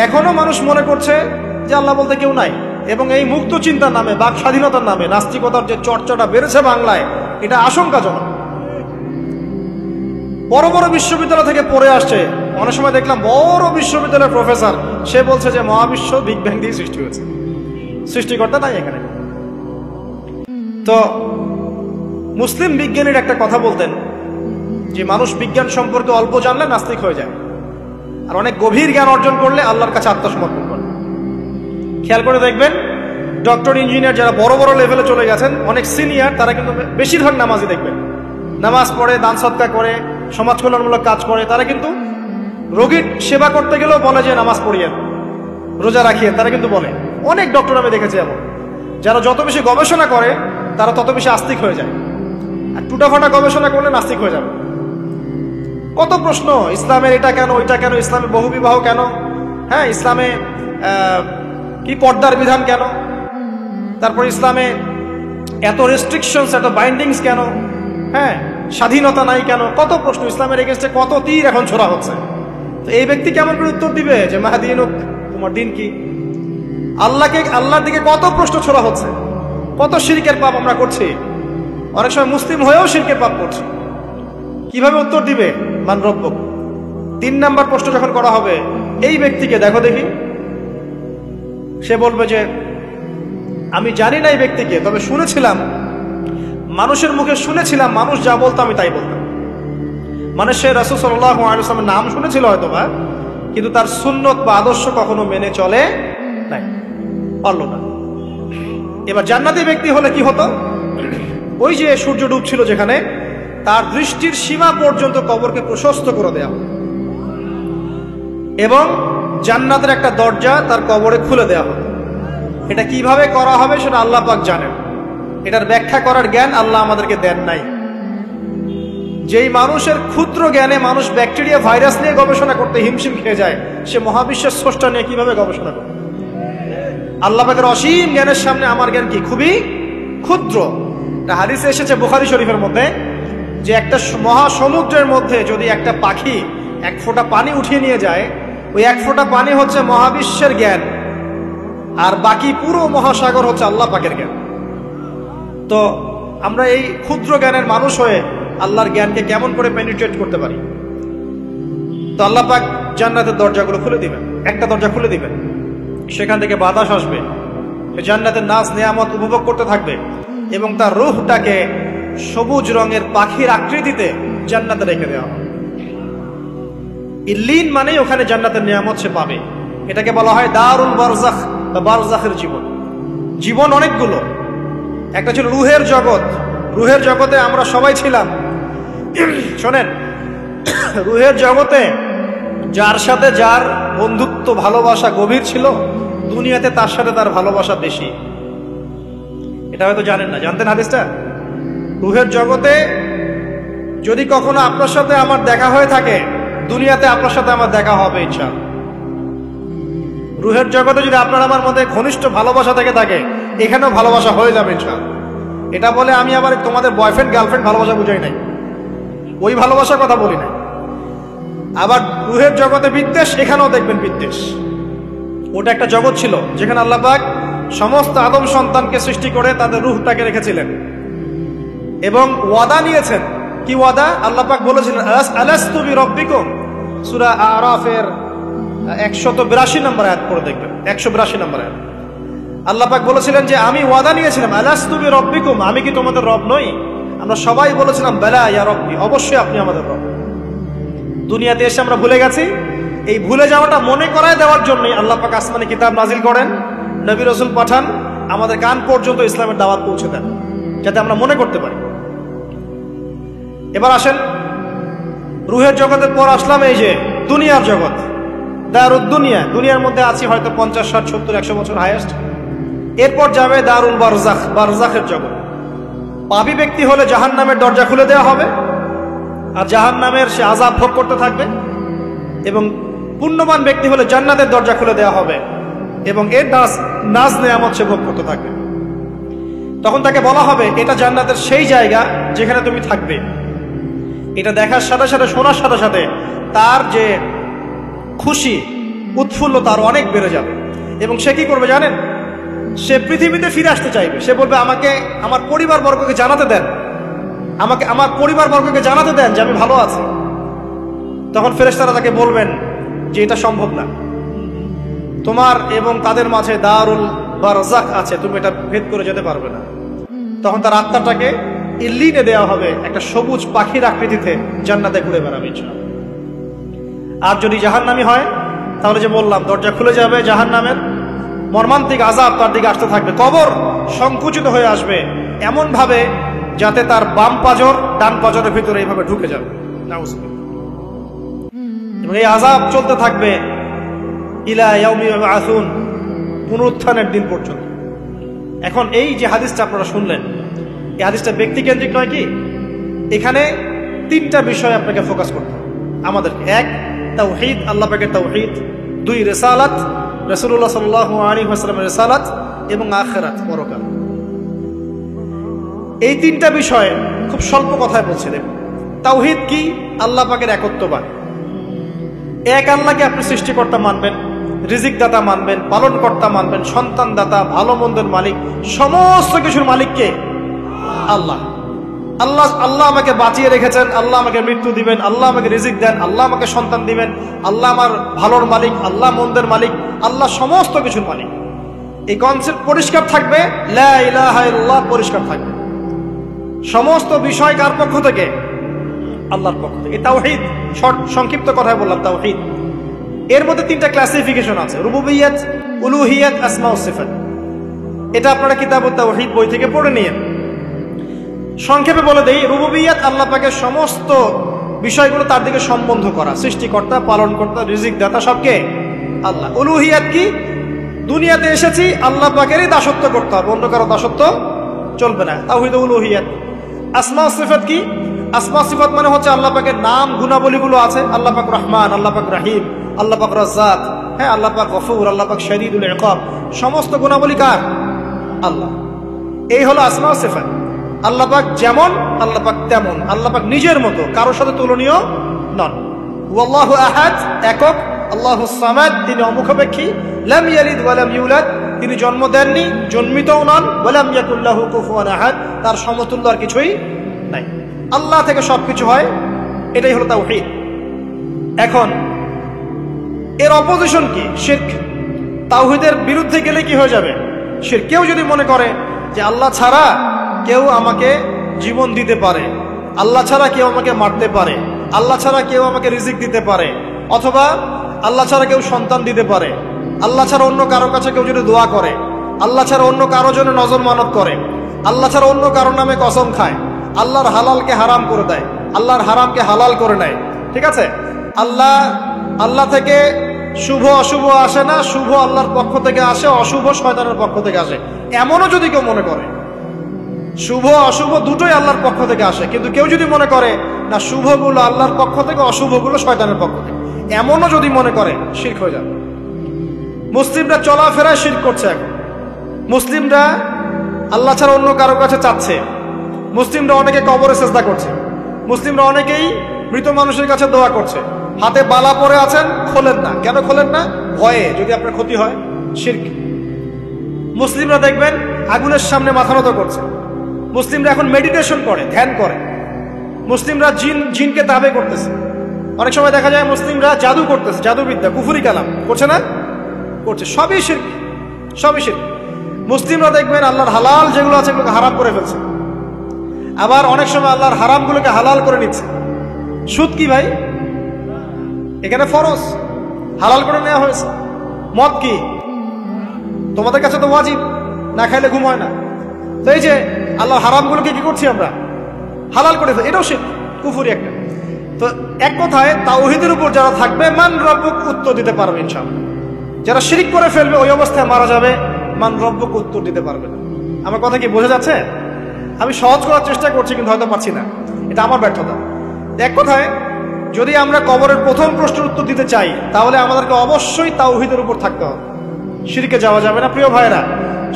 এখনো মানুষ মনে করছে যে আল্লাহ বলতে কেউ নাই। এবং এই মুক্ত চিন্তার নামে, বাক স্বাধীনতার নামে নাস্তিকতার যে চর্চাটা বেড়েছে বাংলায়, এটা আশঙ্কাজনক। বড় বড় বিশ্ববিদ্যালয় থেকে পড়ে আসছে, অনেক সময় দেখলাম বড় বিশ্ববিদ্যালয়ের প্রফেসর, সে বলছে যে মহাবিশ্ব বিগ ব্যাং দিয়ে সৃষ্টি হয়েছে, সৃষ্টিকর্তা নাই এখানে। তো মুসলিম বিজ্ঞানীর একটা কথা বলতেন যে মানুষ বিজ্ঞান সম্পর্কে অল্প জানলে নাস্তিক হয়ে যায়, আর অনেক গভীর জ্ঞান অর্জন করলে আল্লাহর কাছে আত্মসমর্পণ করে। খেয়াল করে দেখবেন, ডক্টর, ইঞ্জিনিয়ার যারা বড় বড় লেভেলে চলে গেছেন, অনেক সিনিয়র, তারা কিন্তু বেশিরভাগ নামাজি দেখবেন, নামাজ পড়ে, দান সদকা করে, সমাজ কল্যাণমূলক কাজ করে। তারা কিন্তু রোগীর সেবা করতে গেলেও বলে যে নামাজ পড়িয়েন, রোজা রাখিয়েন, তারা কিন্তু বলে। অনেক ডক্টর আমি দেখেছি এমন, যারা যত বেশি গবেষণা করে তারা তত বেশি আস্তিক হয়ে যায়, আর টুটাফাটা গবেষণা করলে নাস্তিক হয়ে যাবে। কত প্রশ্ন, ইসলামের এটা কেন, ওইটা কেন, ইসলামে বহুবিবাহ কেন, হ্যাঁ, ইসলামে কি পর্দার বিধান কেন, তারপর ইসলামে এত রেস্ট্রিকশনস, এত বাইন্ডিংস কেন, হ্যাঁ, স্বাধীনতা নাই কেন, কত প্রশ্ন। ইসলামের এগেইনস্টে কত তীর এখন ছোড়া হচ্ছে। তো এই ব্যক্তি কেমন করে উত্তর দিবে যে মাহদিনুক, তোমার দিন কি? আল্লাহর দিকে কত প্রশ্ন ছোড়া হচ্ছে, কত শিরকের পাপ আমরা করছি, অনেক সময় মুসলিম হয়েও শিরকের পাপ করছি। কিভাবে উত্তর দিবে? মান রব্বুক। 3 নাম্বার প্রশ্ন যখন করা হবে, এই ব্যক্তিকে দেখো দেখি, সে বলবে যে আমি জানি না এই ব্যক্তিকে, তবে শুনেছিলাম, মানুষের মুখে শুনেছিলাম, মানুষ যা বলতো আমি তাই বলতাম। মানে সে রাসূল সাল্লাল্লাহু আলাইহি ওয়াসাল্লামের নাম শুনেছিল হয়তোবা, কিন্তু তার সুন্নত বা আদর্শ কখনো মেনে চলে নাই, পারল না। এবার জান্নাতি ব্যক্তি হলে কি হতো? ওই যে সূর্য ডুবছিল যেখানে, তার দৃষ্টির সীমা পর্যন্ত কবরকে প্রশস্ত করে দেয়া হবে, এবং জান্নাতের একটা দরজা তার কবরে খুলে দেয়া হবে। এটা কিভাবে করা হবে সেটা আল্লাহ পাক জানেন, এটার ব্যাখ্যা করার জ্ঞান আল্লাহ আমাদেরকে দেন নাই। যেই মানুষের ক্ষুদ্র জ্ঞানে মানুষ ব্যাকটেরিয়া, ভাইরাস নিয়ে গবেষণা করতে হিমশিম খেয়ে যায়, সে মহাবিশ্বের স্রষ্টা নিয়ে কিভাবে গবেষণা করবে? আল্লাহ পাকের অসীম জ্ঞানের সামনে আমার জ্ঞান কি? খুবই ক্ষুদ্র। হাদিসে এসেছে বুখারী শরীফের মধ্যে যে একটা মহাসমুদ্রের মধ্যে যদি একটা পাখি এক ফোঁটা পানি উঠিয়ে নিয়ে যায়, ওই এক ফোঁটা পানি হচ্ছে মহাবিশ্বের জ্ঞান, আর বাকি পুরো মহাসাগর হচ্ছে আল্লাহ পাকের জ্ঞান। তো আমরা এই ক্ষুদ্র জ্ঞানের মানুষ হয়ে আল্লাহর জ্ঞানকে কেমন করে পেনিট্রেট করতে পারি? তো আল্লাহ পাক জান্নাতের দরজাগুলো খুলে দিবেন, একটা দরজা খুলে দিবেন, সেখান থেকে বাতাস আসবে, জান্নাতের নাজ নেয়ামত উপভোগ করতে থাকবে এবং তার রূহটাকে সবুজ রঙের পাখির আকৃতিতে জান্নাতে রেখে দেওয়া হবে। ইল্লিন মানেই ওখানে জান্নাতের নিয়ামত সে পাবে। এটাকে বলা হয় দারুল বারজাখ বা বারজাখের জীবন। জীবন অনেকগুলো, একটা ছিল রুহের জগৎ। রুহের জগতে আমরা সবাই ছিলাম। শোনেন, রুহের জগতে যার সাথে যার বন্ধুত্ব ভালোবাসা গভীর ছিল, দুনিয়াতে তার সাথে তার ভালোবাসা বেশি। এটা হয়তো জানেন না, জানতেন হাদিসটা? রুহের জগতে যদি কখনো আপনার সাথে আমার দেখা হয়ে থাকে, দুনিয়াতে আপনার সাথে আমার দেখা হবে ইনশাআল্লাহ। রুহের জগতে যদি আপনার আমার মধ্যে ঘনিষ্ঠ ভালোবাসা থেকে থাকে, এখানেও ভালোবাসা হয়ে যাবে ইনশাআল্লাহ। এটা বলে আমি আবার তোমাদের বয়ফ্রেন্ড গার্লফ্রেন্ড ভালোবাসা বুঝাই নাই, ওই ভালোবাসার কথা বলি নাই। আবার রুহের জগতে বিদ্বেষ, এখানেও দেখবেন বিদ্বেষ। ওটা একটা জগৎ ছিল যেখানে আল্লাহ পাক সমস্ত আদম সন্তানকে সৃষ্টি করে তাদের রুহটাকে রেখেছিলেন এবং ওয়াদা নিয়েছেন। কি ওয়াদা? আল্লাহ পাক বলেছিলেন আলাস্তু বিরাব্বিকুম, সূরা আরাফের 182 নম্বর আয়াত পড়ে দেখবেন, 182 নম্বর আয়াত। আল্লাহ পাক বলেছিলেন যে আমি ওয়াদা নিয়েছিলাম, আলাস্তু বিরাব্বিকুম, আমি কি তোমাদের রব নই? আমরা সবাই বলেছিলাম বেলা ইয়া রব্বি, অবশ্যই আপনি আমাদের রব। দুনিয়াতে এসে আমরা ভুলে গেছি। এই ভুলে যাওয়াটা মনে করায় দেওয়ার জন্যই আল্লাহ পাক আসমানে কিতাব নাজিল করেন, নবী রাসূল পাঠান, আমাদের কান পর্যন্ত ইসলামের দাওয়াত পৌঁছে দেন, যাতে আমরা মনে করতে পারি। এবার আসেন, রুহের জগতের পর আসলাম এই যে দুনিয়ার জগৎ, দারুদ দুনিয়া। দুনিয়ার মধ্যে আছি হয়তো 50, 60, 70, 100 বছর হাইয়েস্ট। এরপর যাবে দারুল বারজাখ, বারজাখের জগৎ। পাপী ব্যক্তি হলে জাহান্নামের দরজা খুলে দেওয়া হবে, আর জাহান্নামের সে আযাব ভোগ করতে থাকবে। এবং পুণ্যবান ব্যক্তি হলে জান্নাতের দরজা খুলে দেওয়া হবে এবং এর নাজ নেয়ামত সে ভোগ করতে থাকবে। তখন তাকে বলা হবে এটা জান্নাতের সেই জায়গা যেখানে তুমি থাকবে। এটা দেখার সাথে সাথে, শোনার সাথে সাথে তার যে খুশি উৎফুল্লতা আরো অনেক বেড়ে যাবে। এবং সে কি করবে জানেন? সে পৃথিবীতে ফিরে আসতে চাইবে। সে বলবে আমাকে আমার পরিবার বর্গকে জানাতে দেন, আমাকে আমার পরিবার বর্গকে জানাতে দেন যে আমি ভালো আছি। তখন ফেরেশতারা তাকে বলবেন যে এটা সম্ভব না, তোমার এবং তাদের মাঝে দারুল বারজাখ আছে, তুমি এটা ভেদ করে যেতে পারবে না। তখন তার আত্মাটাকে ইল্লিনে দেওয়া হবে, একটা সবুজ পাখির আকৃতিতে জান্নাতে ঘুরে বেড়াবে ইনশাআল্লাহ। আর যদি জাহান্নামী হয় তাহলে যে বললাম দরজা খুলে যাবে জাহান্নামের, মর্মান্তিক আযাব তার দিকে আসতে থাকবে। কবর সংকুচিত হয়ে আসবে এমন ভাবে যাতে তার বাম পাজর ডান পাজরের ভিতরে এইভাবে ঢুকে যাবে। নাউজুবিল্লাহ। এবং এই আযাব চলতে থাকবে ইলা ইয়াউমি ইউবআসুন, পুনরুত্থানের দিন পর্যন্ত। এখন এই যে হাদিসটা আপনারা শুনলেন, এই হাদিসটা ব্যক্তিকেন্দ্রিক নয় কি? এখানে তিনটা বিষয় আপনাকে ফোকাস করতে হবে আমাদেরকে। এক, তাওহীদ, আল্লাহ পাকের তাওহীদ। দুই, রিসালাত, রাসূলুল্লাহ সাল্লাল্লাহু আলাইহি ওয়াসাল্লামের রিসালাত। এবং আখিরাত, পরকাল। এই তিনটা বিষয় খুব স্বল্প কথায় বলছি। দেখুন, তাওহীদ কি? আল্লাহ পাকের একত্ববাদ। এক আল্লাহকে আপনি সৃষ্টিকর্তা মানবেন, রিজিক দাতা মানবেন, পালন কর্তা মানবেন, সন্তান দাতা, ভালো মন্দের মালিক, সমস্ত কিছুর মালিককে আল্লাহ। আল্লাহ আল্লাহ আমাকে বাঁচিয়ে রেখেছেন, আল্লাহ আমাকে মৃত্যু দিবেন, আল্লাহ আমাকে রিজিক দেন, আল্লাহ আমাকে সন্তান দিবেন, আল্লাহ আমার ভালোর মালিক, আল্লাহ মন্দের মালিক, আল্লাহ সমস্ত কিছুর মালিক। এই কনসেপ্ট পরিষ্কার থাকবে, লা ইলাহা ইল্লাল্লাহ পরিষ্কার থাকবে। সমস্ত বিষয় কার পক্ষ থেকে? আল্লাহর পক্ষ থেকে। তাওহীদ, শর্ট সংক্ষিপ্ত কথায় বললাম তাওহীদ। এর মধ্যে তিনটা ক্লাসিফিকেশন আছে: রুবুবিয়্যাত, উলুহিয়্যাত, আসমা ও সিফাত। এটা আপনারা কিতাবুত তাওহীদ বই থেকে পড়ে নিয়েন। সংক্ষেপে বলে দেই, রুবুবিয়্যাত আল্লাহ পাকের সমস্ত বিষয়গুলো তার দিকে সম্বন্ধ করা, সৃষ্টিকর্তা, পালনকর্তা, রিজিক দাতা সবকে আল্লাহ। উলুহিয়্যাত কি? দুনিয়াতে এসেছি আল্লাহ পাকেরই দাসত্ব করতে হবে, অন্য কারো দাসত্ব চলবে না, তাওহীদ উলুহিয়্যাত। আসমা ও সিফাত কি? আসমা সিফাত মানে হচ্ছে আল্লাহ পাকের নাম গুণাবলীগুলো আছে। আল্লাহ পাক রহমান, আল্লাহ পাক রহিম, আল্লাহ পাক রাজ্জাক, হ্যাঁ, আল্লাহ পাক গফুর, আল্লাহ পাক শদীদুল ইকাব। সমস্ত গুণাবলী কার? আল্লাহ। এই হলো আসমা ও সিফাত। আল্লাহ পাক যেমন, আল্লাহ পাক তেমন, আল্লাহ পাক নিজের মতো, কারোর সাথে তুলনীয় নন। আল্লাহু আহাদ, একক, আল্লাহুস সামাদ, তিনি অমুখাপেক্ষী, লাম ইয়ালিদ ওয়া লাম ইউলাদ, তিনি জন্ম দেননি, জন্মিতও নন, ওয়া লাম ইয়াকুল লাহু কুফুয়ান আহাদ, তার সমতুল্য আর কিছুই নাই। আল্লাহ থেকে সবকিছু হয়, এটাই হলো তাওহীদ। এখন এর অপোজিশন কি? শিরক। তাওহীদের বিরুদ্ধে গেলে কি হয়ে যাবে? শিরক। কেউ যদি মনে করে যে আল্লাহ ছাড়া কেউ আমাকে জীবন দিতে পারে, আল্লাহ ছাড়া কেউ আমাকে মারতে পারে, আল্লাহ ছাড়া কেউ আমাকে রিজিক দিতে পারে, অথবা আল্লাহ ছাড়া কেউ সন্তান দিতে পারে, আল্লাহ ছাড়া অন্য কারো কাছে কেউ যদি দোয়া করে, আল্লাহ ছাড়া অন্য কারো জন্য নজর মানত করে, আল্লাহ ছাড়া অন্য কারোর নামে কসম খায়, আল্লাহর হালালকে হারাম করে দেয়, আল্লাহর হারামকে হালাল করে নেয়, ঠিক আছে? আল্লাহ থেকে শুভ অশুভ আসে না, শুভ আল্লাহর পক্ষ থেকে আসে, অশুভ শয়তানের পক্ষ থেকে আসে, এমনও যদি কেউ মনে করে, শুভ অশুভ দুটোই আল্লাহর পক্ষ থেকে আসে, কিন্তু কেউ যদি মনে করে না শুভগুলো আল্লাহর পক্ষ থেকে, অশুভগুলো শয়তানের পক্ষ থেকে, এমনও যদি মনে করে, শিরক হয়ে যাবে। মুসলিমরা চলাফেরায় শিরক করছে। এখন মুসলিমরা আল্লাহ ছাড়া অন্য কারো কাছে চাচ্ছে, মুসলিমরা অনেকে কবরে সেজদা করছে, মুসলিমরা অনেকেই মৃত মানুষের কাছে দোয়া করছে, হাতে বালা পরে আছেন, খোলেন না। কেন খোলেন না? ভয়ে যদি আপনার ক্ষতি হয়, শিরক। মুসলিমরা দেখবেন আগুনের সামনে মাথা নত করছে, মুসলিমরা এখন মেডিটেশন করে, ধ্যান করে, মুসলিমরা জিনকে দাবে করতেছে, অনেক সময় দেখা যায় মুসলিমরা জাদু করতেছে, জাদুবিদ্যা, কুফরি কালাম করছে না? করছে। সবই শিরক, সবই শিরক। মুসলিমরা দেখবেন আল্লাহর হালাল যেগুলো আছে এগুলোকে হারাম করে ফেলছে, আবার অনেক সময় আল্লাহর হারামগুলোকে হালাল করে নিচ্ছে। সুদ কি ভাই? এখানে ফরজ, হালাল করে নেওয়া হয়েছে। মদ কি? তোমাদের কাছে তো ওয়াজিব, না খাইলে ঘুম হয় না। তো এই যে আল্লাহর হারামগুলোকে কি করছি আমরা? হালাল করে ফেলছি, এটাও শিরক, কুফরি একটা। তো এক কথায় তাওহীদের উপর যারা থাকবে, মান রব্বুক উত্তর দিতে পারবে ইনশাআল্লাহ। যারা শিরক করে ফেলবে ওই অবস্থায় মারা যাবে, মান রব্বুক উত্তর দিতে পারবে না। আমার কথা কি বোঝা যাচ্ছে? আমি সহজ করার চেষ্টা করছি, কিন্তু হয়তো পারছি না, এটা আমার ব্যর্থতা। এক কথায় যদি আমরা কবরের প্রথম প্রশ্নের উত্তর দিতে চাই, তাহলে আমাদেরকে অবশ্যই তাওহীদের উপর থাকতে হবে, শিরকে যাওয়া যাবে না। প্রিয় ভাইরা,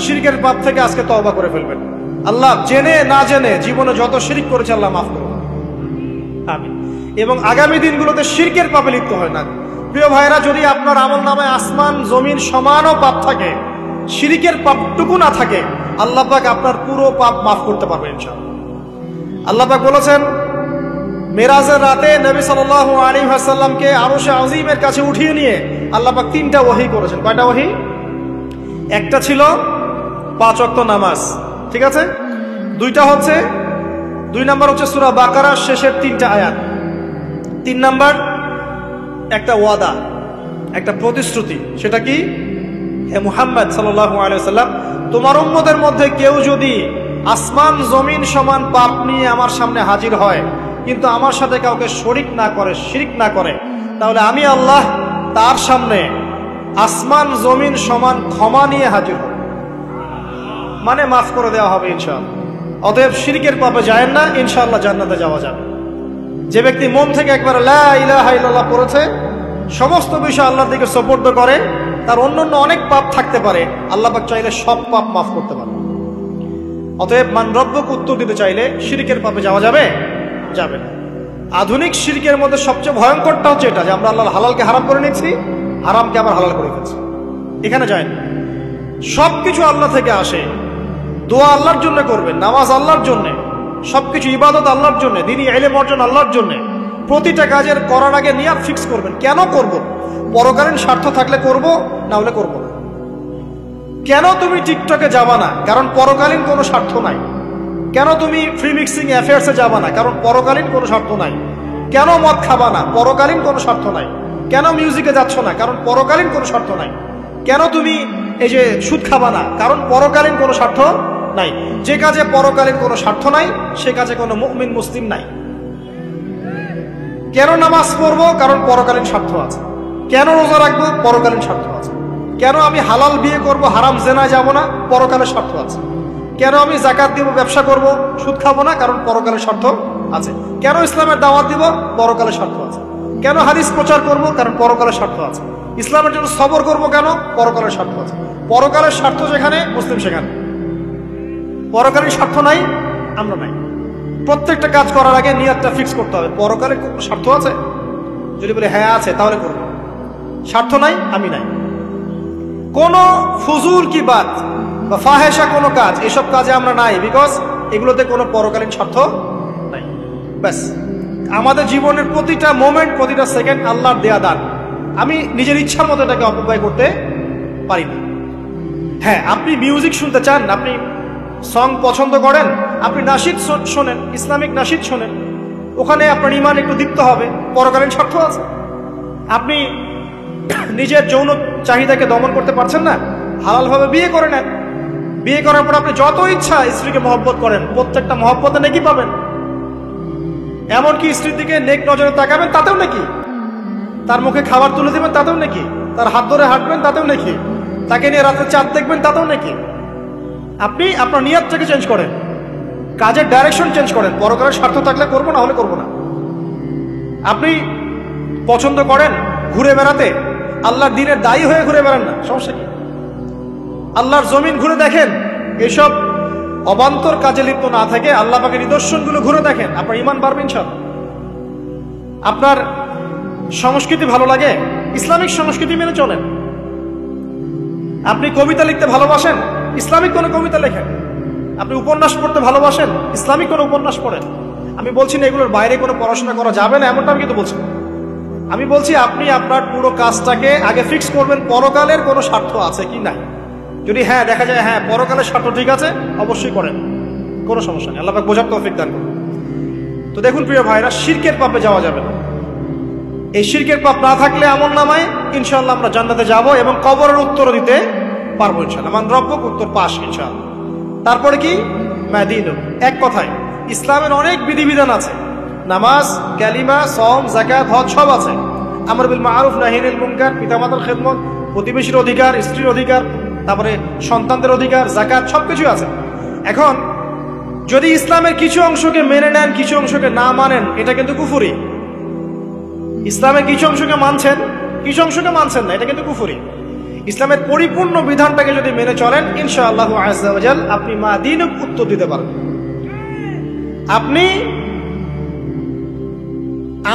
শিরকের পাপ থেকে আজকে তওবা করে ফেলবেন। আল্লাহ জেনে না জেনে জীবনে যত শিরক করেছে আল্লাহ মাফ করুন, আমিন। এবং আগামী দিনগুলোতে শিরকের পাপে লিপ্ত হয় না। প্রিয় ভাইরা, যদি আপনার আমল নামায় আসমান জমিন সমানও পাপ থাকে, শিরকের পাপটুকু না থাকে, আল্লাহ পাক আপনার পুরো পাপ মাফ করতে পারবেন ইনশাআল্লাহ। আল্লাহ পাক বলেছেন, মেরাজের রাতে নবী সাল্লাল্লাহু আলাইহি ওয়াসাল্লামকে আরশে আজিমের কাছে উঠিয়ে নিয়ে আল্লাহ পাক 3টা ওহী করেছেন। কয়টা ওহী? একটা ছিল 5 ওয়াক্ত নামাজ, ঠিক আছে? 2 নাম্বার হচ্ছে সূরা বাকারার শেষের 3টা আয়াত। 3 নাম্বার একটা ওয়াদা, একটা প্রতিশ্রুতি। সেটা কি? হে মুহাম্মদ সাল্লাল্লাহু আলাইহি ওয়াসাল্লাম, তোমার উম্মতের মধ্যে কেউ যদি আসমান জমিন সমান পাপ নিয়ে আমার সামনে হাজির হয়, কিন্তু আমার সাথে কাউকে শরীক না করে, শিরক না করে, তাহলে আমি আল্লাহ তার সামনে আসমান জমিন সমান ক্ষমা নিয়ে হাজির হব, মানে মাফ করে দেওয়া হবে ইনশাআল্লাহ। অতএব শিরকের পাপে যায় না, ইনশাআল্লাহ জান্নাতে যাওয়া যাবে। যে ব্যক্তি মন থেকে একবার লা ইলাহা ইল্লাল্লাহ পড়েছে, সমস্ত বিষয় আল্লাহর দিকে সুপর্দ করে, তার অন্যান্য অনেক পাপ থাকতে পারে, আল্লাহ পাক চাইলে সব পাপ মাফ করতে পারে। অতএব মান রব্বুক উত্তর দিতে চাইলে শিরকের পাপে যাওয়া যাবে? যাবে না। আধুনিক শিরকের মধ্যে সবচেয়ে ভয়ঙ্করটা হচ্ছে এটা, যে আমরা আল্লাহর হালালকে হারাম করে নিচ্ছি, হারামকে আবার হালাল করে ফেলছি। এখানে যায় না। সবকিছু আল্লাহ থেকে আসে, দোয়া আল্লাহর জন্য করবেন, নামাজ আল্লাহর জন্য, সবকিছু ইবাদত আল্লাহর জন্য, দ্বীনি ইলম অর্জন আল্লাহর জন্য। প্রতিটা কাজের করার আগে নিয়াত ফিক্স করবেন, কেন করব? পরকালীন স্বার্থ থাকলে করব, না হলে করব না। কেন তুমি টিকটকে যাবা না? কারণ পরকালীন কোনো স্বার্থ নাই। কেন তুমি ফ্রি মিক্সিং অ্যাফেয়ার্সে যাবা না? কারণ পরকালীন কোনো স্বার্থ নাই। কেন মদ খাবা না? পরকালীন কোনো স্বার্থ নাই। কেন মিউজিকে যাচ্ছ না? কারণ পরকালীন কোনো স্বার্থ নাই। কেন তুমি এই যে সুদ খাবা না? কারণ পরকালীন কোনো স্বার্থ নাই। যে কাজে পরকালীন কোনো স্বার্থ নাই, সে কাজে কোনো মুমিন মুসলিম নাই। কেন নামাজ পড়বো? কারণ পরকালীন স্বার্থ আছে। কেন রোজা রাখবো? পরকালীন স্বার্থ আছে। কেন আমি হালাল বিয়ে করব, হারাম জেনায় যাব না? পরকালের স্বার্থ আছে। কেন আমি যাকাত দিব, ব্যবসা করব, সুদ খাবো না? কারণ পরকালের স্বার্থ আছে। কেন ইসলামের দাওয়াত দিব? পরকালের স্বার্থ আছে। কেন হাদিস প্রচার করব? কারণ পরকালের স্বার্থ আছে। ইসলামের জন্য সবর করব কেন? পরকালের স্বার্থ আছে। পরকালের স্বার্থ যেখানে, মুসলিম সেখানে। পরকালীন স্বার্থ নাই, আমরা নাই। প্রত্যেকটা কাজ করার আগে নিয়তটা ফিক্স করতে হবে। পরকালে কোনো স্বার্থ আছে? যদি বলে হ্যাঁ আছে, তাহলে করবো। স্বার্থ নাই, আমি নাই। কোন ফুজুল কি বাত বা ফাহেসা কোনো কাজ, এসব কাজে আমরা নাই, বিকজ এগুলোতে কোনো পরকালীন স্বার্থ নাই। ব্যাস, আমাদের জীবনের প্রতিটা মোমেন্ট, প্রতিটা সেকেন্ড আল্লাহর দেয়া দান। আমি নিজের ইচ্ছার মতো এটাকে অপব্যয় করতে পারি না। হ্যাঁ, আপনি মিউজিক শুনতে চান, আপনি সং পছন্দ করেন, আপনি নাশিদ শোনেন, ইসলামিক নাশিদ শোনেন, ওখানে আপনার ইমান একটু দীপ্ত হবে, পরকালীন স্বার্থ আছে। আপনি নিজের যৌন চাহিদাকে দমন করতে পারছেন না, হালালভাবে বিয়ে করে নেন। বিয়ে করার পর আপনি যত ইচ্ছা স্ত্রীকে মহব্বত করেন, প্রত্যেকটা মহব্বতে নেকি পাবেন। এমনকি স্ত্রীর দিকে নেক নজরে তাকাবেন, তাতেও নাকি। তার মুখে খাবার তুলে দেবেন, তাতেও নাকি। তার হাত ধরে হাঁটবেন, তাতেও নাকি। তাকে নিয়ে রাতে চাঁদ দেখবেন, তাতেও নাকি। আপনি আপনার নিয়তটাকে চেঞ্জ করেন, কাজের ডাইরেকশন চেঞ্জ করেন। পরকালের স্বার্থ থাকলে করবো, না হলে করবো না। আপনি পছন্দ করেন ঘুরে বেড়াতে, আল্লাহর দিনের দায়ী হয়ে ঘুরে বেড়ান না, সমস্যা কি? আল্লাহর জমিন ঘুরে দেখেন, এসব অবান্তর কাজে লিপ্ত না থাকে আল্লাহ পাকের নিদর্শনগুলো ঘুরে দেখেন, আপনার ইমান বাড়বে ইনশাআল্লাহ। আপনার সংস্কৃতি ভালো লাগে, ইসলামিক সংস্কৃতি মেনে চলেন। আপনি কবিতা লিখতে ভালোবাসেন, ইসলামিক কোনো কবিতা লেখেন। আপনি উপন্যাস পড়তে ভালোবাসেন, ইসলামিক কোনো উপন্যাস পড়েন। আমি বলছি না এগুলোর বাইরে কোনো পড়াশোনা করা যাবে না, এমনটা আমি কিন্তু বলছি। আমি বলছি আপনি আপনার পুরো কাজটাকে আগে ফিক্স করবেন, পরকালের কোনো স্বার্থ আছে কি নাই। যদি হ্যাঁ দেখা যায় হ্যাঁ পরকালের স্বার্থ ঠিক আছে, অবশ্যই করেন, কোনো সমস্যা নেই। আল্লাহ পাক বোঝার তৌফিক দান করুন। তো দেখুন প্রিয় ভাইরা, শিরকের পাপে যাওয়া যাবে না। এই শিরকের পাপ না থাকলে আমল নামায় ইনশাআল্লাহ আমরা জান্নাতে যাব এবং কবরের উত্তর দিতে পারবো ইনশাআল্লাহ। মান রব্বুক, উত্তর পাস ইনশাআল্লাহ। তারপরে কি? মাদিন। এক কথায় ইসলামের অনেক বিধিবিধান আছে, নামাজ, কালিমা, সওম, যাকাত, হজ সব আছে। আমর বিল মারুফ, নাহি আনিল মুনকার, পিতামাতার খেদমত, প্রতিবেশীর অধিকার, স্ত্রীর অধিকার, তারপরে সন্তানদের অধিকার, যাকাত, সবকিছু আছে। এখন যদি ইসলামের কিছু অংশকে মেনে নেন, কিছু অংশকে না মানেন, এটা কিন্তু কুফরি। ইসলামের কিছু অংশকে মানছেন, কিছু অংশকে মানছেন না, এটা কিন্তু কুফরি। ইসলামের পরিপূর্ণ বিধানটাকে যদি মেনে চলেন ইনশাআল্লাহ আযজা ওয়া জাল আপনি মাদিন উত্তর দিতে পারবেন। আপনি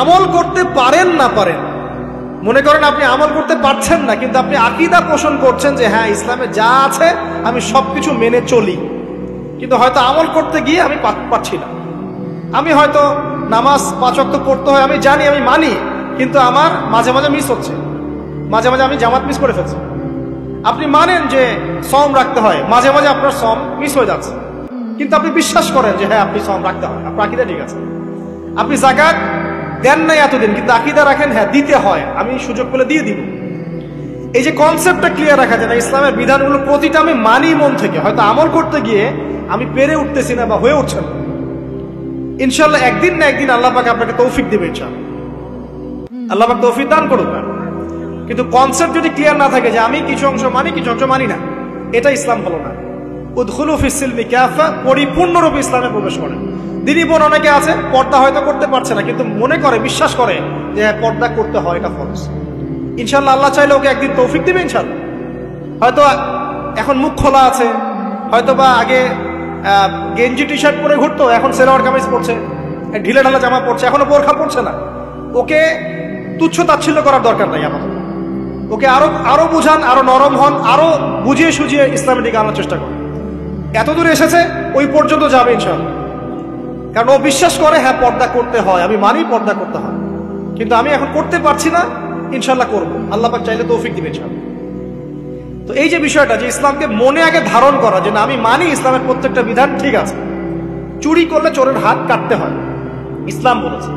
আমল করতে পারেন না পারেন, মনে করেন আপনি আমল করতে পারছেন না, কিন্তু আপনি আকীদা পোষণ করছেন যে হ্যাঁ ইসলামে যা আছে আমি সবকিছু মেনে চলি, কিন্তু হয়তো আমল করতে গিয়ে আমি পারছি না। আমি হয়তো নামাজ 5 ওয়াক্ত পড়তে হয়, আমি জানি, আমি মানি, কিন্তু আমার মাঝে মাঝে মিস হচ্ছে, মাঝে মাঝে আমি জামাত মিস করে ফেলছি। আপনি মানেন যে সওম রাখতে হয়, মাঝে মাঝে আপনার সওম মিস হয়ে যাচ্ছে, কিন্তু আপনি বিশ্বাস করেন যে হ্যাঁ আপনি সওম রাখতে হয়, আপনার আকীদা ঠিক আছে। আপনি যাকাত দেন নাই এতদিন, কিন্তু আকীদা রাখেন হ্যাঁ দিতে হয়, আমি সুযোগ পেলে দিয়ে দিব। এই যে কনসেপ্টটা ক্লিয়ার রাখা যায় না, ইসলামের বিধানগুলো প্রতিটা আমি মানি মন থেকে, হয়তো আমল করতে গিয়ে আমি পেরে উঠতেছি না বা হয়ে উঠছে না। ইনশাআল্লাহ একদিন না একদিন আল্লাহ পাক আপনাকে তৌফিক দেবে ইনশাআল্লাহ, আল্লাহ পাক তৌফিক দান করুক। কিন্তু কনসেপ্ট যদি ক্লিয়ার না থাকে যে আমি কিছু অংশ মানি, কিছু অংশ মানি না, এটা ইসলাম হলো না। উদখুলু ফিস সিলমি কাফা, পরিপূর্ণরূপে ইসলামে প্রবেশ করেন। দিনী বোন অনেকে আছে পর্দা হয়তো করতে পারছে না, কিন্তু মনে করে, বিশ্বাস করে যে পর্দা করতে হয়, এটা ফরজ। ইনশাআল্লাহ আল্লাহ চাইলে ওকে একদিন তৌফিক দিবে ইনশাআল্লাহ। হয়তো এখন মুখ খোলা আছে, হয়তো বা আগে গেঞ্জি টি শার্ট পরে ঘুরতো, এখন সেলোয়ার কামিজ পরছে, ঢিলে ঢালা জামা পরছে, এখনো বোরখা পরছে না। ওকে তুচ্ছ তাচ্ছিল্য করার দরকার নাই আমাদের। ওকে আরো বুঝান, আরো নরম হন, আরো বুঝিয়ে সুঝিয়ে ইসলামের দিকে আনার চেষ্টা করেন। এত দূর এসেছে, ওই পর্যন্ত যাবে ইনশাআল্লাহ। কারণ ও বিশ্বাস করে হ্যাঁ পর্দা করতে হয়, আমি মানি পর্দা করতে হয়, কিন্তু আমি এখন করতে পারছি না, ইনশাআল্লাহ করবো, আল্লাহ পাক চাইলে তৌফিক দিবেন ইনশাআল্লাহ। তো এই যে বিষয়টা, যে ইসলামকে মনে আগে ধারণ করা, যে না আমি মানি ইসলামের প্রত্যেকটা বিধান ঠিক আছে। চুরি করলে চোরের হাত কাটতে হয়, ইসলাম বলেছে।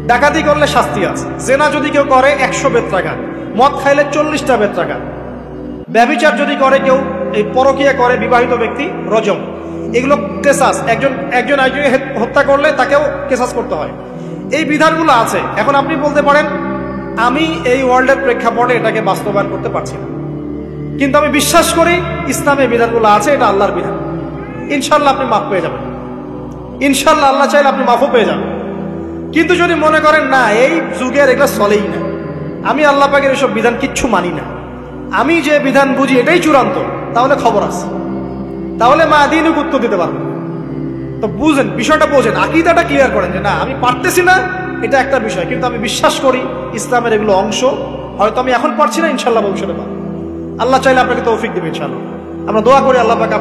ডাকাতি করলে শাস্তি আছে। জেনা যদি কেউ করে 100 বেত্রাঘাত, মদ খাইলে 40টা বেত্রাঘাত, ব্যভিচার যদি করে কেউ, এই পরকীয়া করে বিবাহিত ব্যক্তি, রজম। এগুলো কেসাস, একজন একজনকে হত্যা করলে তাকেও কেসাস করতে হয়। এই বিধানগুলো আছে। এখন আপনি বলতে পারেন আমি এই ওয়ার্ল্ডের প্রেক্ষাপটে এটাকে বাস্তবায়ন করতে পারছি না, কিন্তু আমি বিশ্বাস করি ইসলামের বিধানগুলো আছে, এটা আল্লাহর বিধান। ইনশাআল্লাহ আপনি মাফ পেয়ে যাবেন, ইনশাআল্লাহ আল্লাহ চাইলে আপনি মাফও পেয়ে যাবেন। কিন্তু যদি মনে করেন না এই যুগের এগুলো চলেই না, আমি আল্লাহ পাকের এসব বিধান কিচ্ছু মানি না, আমি যে বিধান বুঝি এটাই চূড়ান্ত, তাহলে খবর আছে, তাহলে মাদিনুক উত্তর দিতে পারবেন। তো বুঝেন, বিষয়টা বোঝেন, আকীদাটা ক্লিয়ার করেন যে না আমি পারতেছি না এটা একটা বিষয়, কিন্তু আমি বিশ্বাস করি ইসলামের এগুলো অংশ। হয়তো আমি এখন পারছি না, ইনশাল্লাহ ভবিষ্যতে পারবো। আল্লাহ চাইলে আপনাকে তৌফিক দেবে ইনশাআল্লাহ। আমরা দোয়া করি আল্লাহ পাক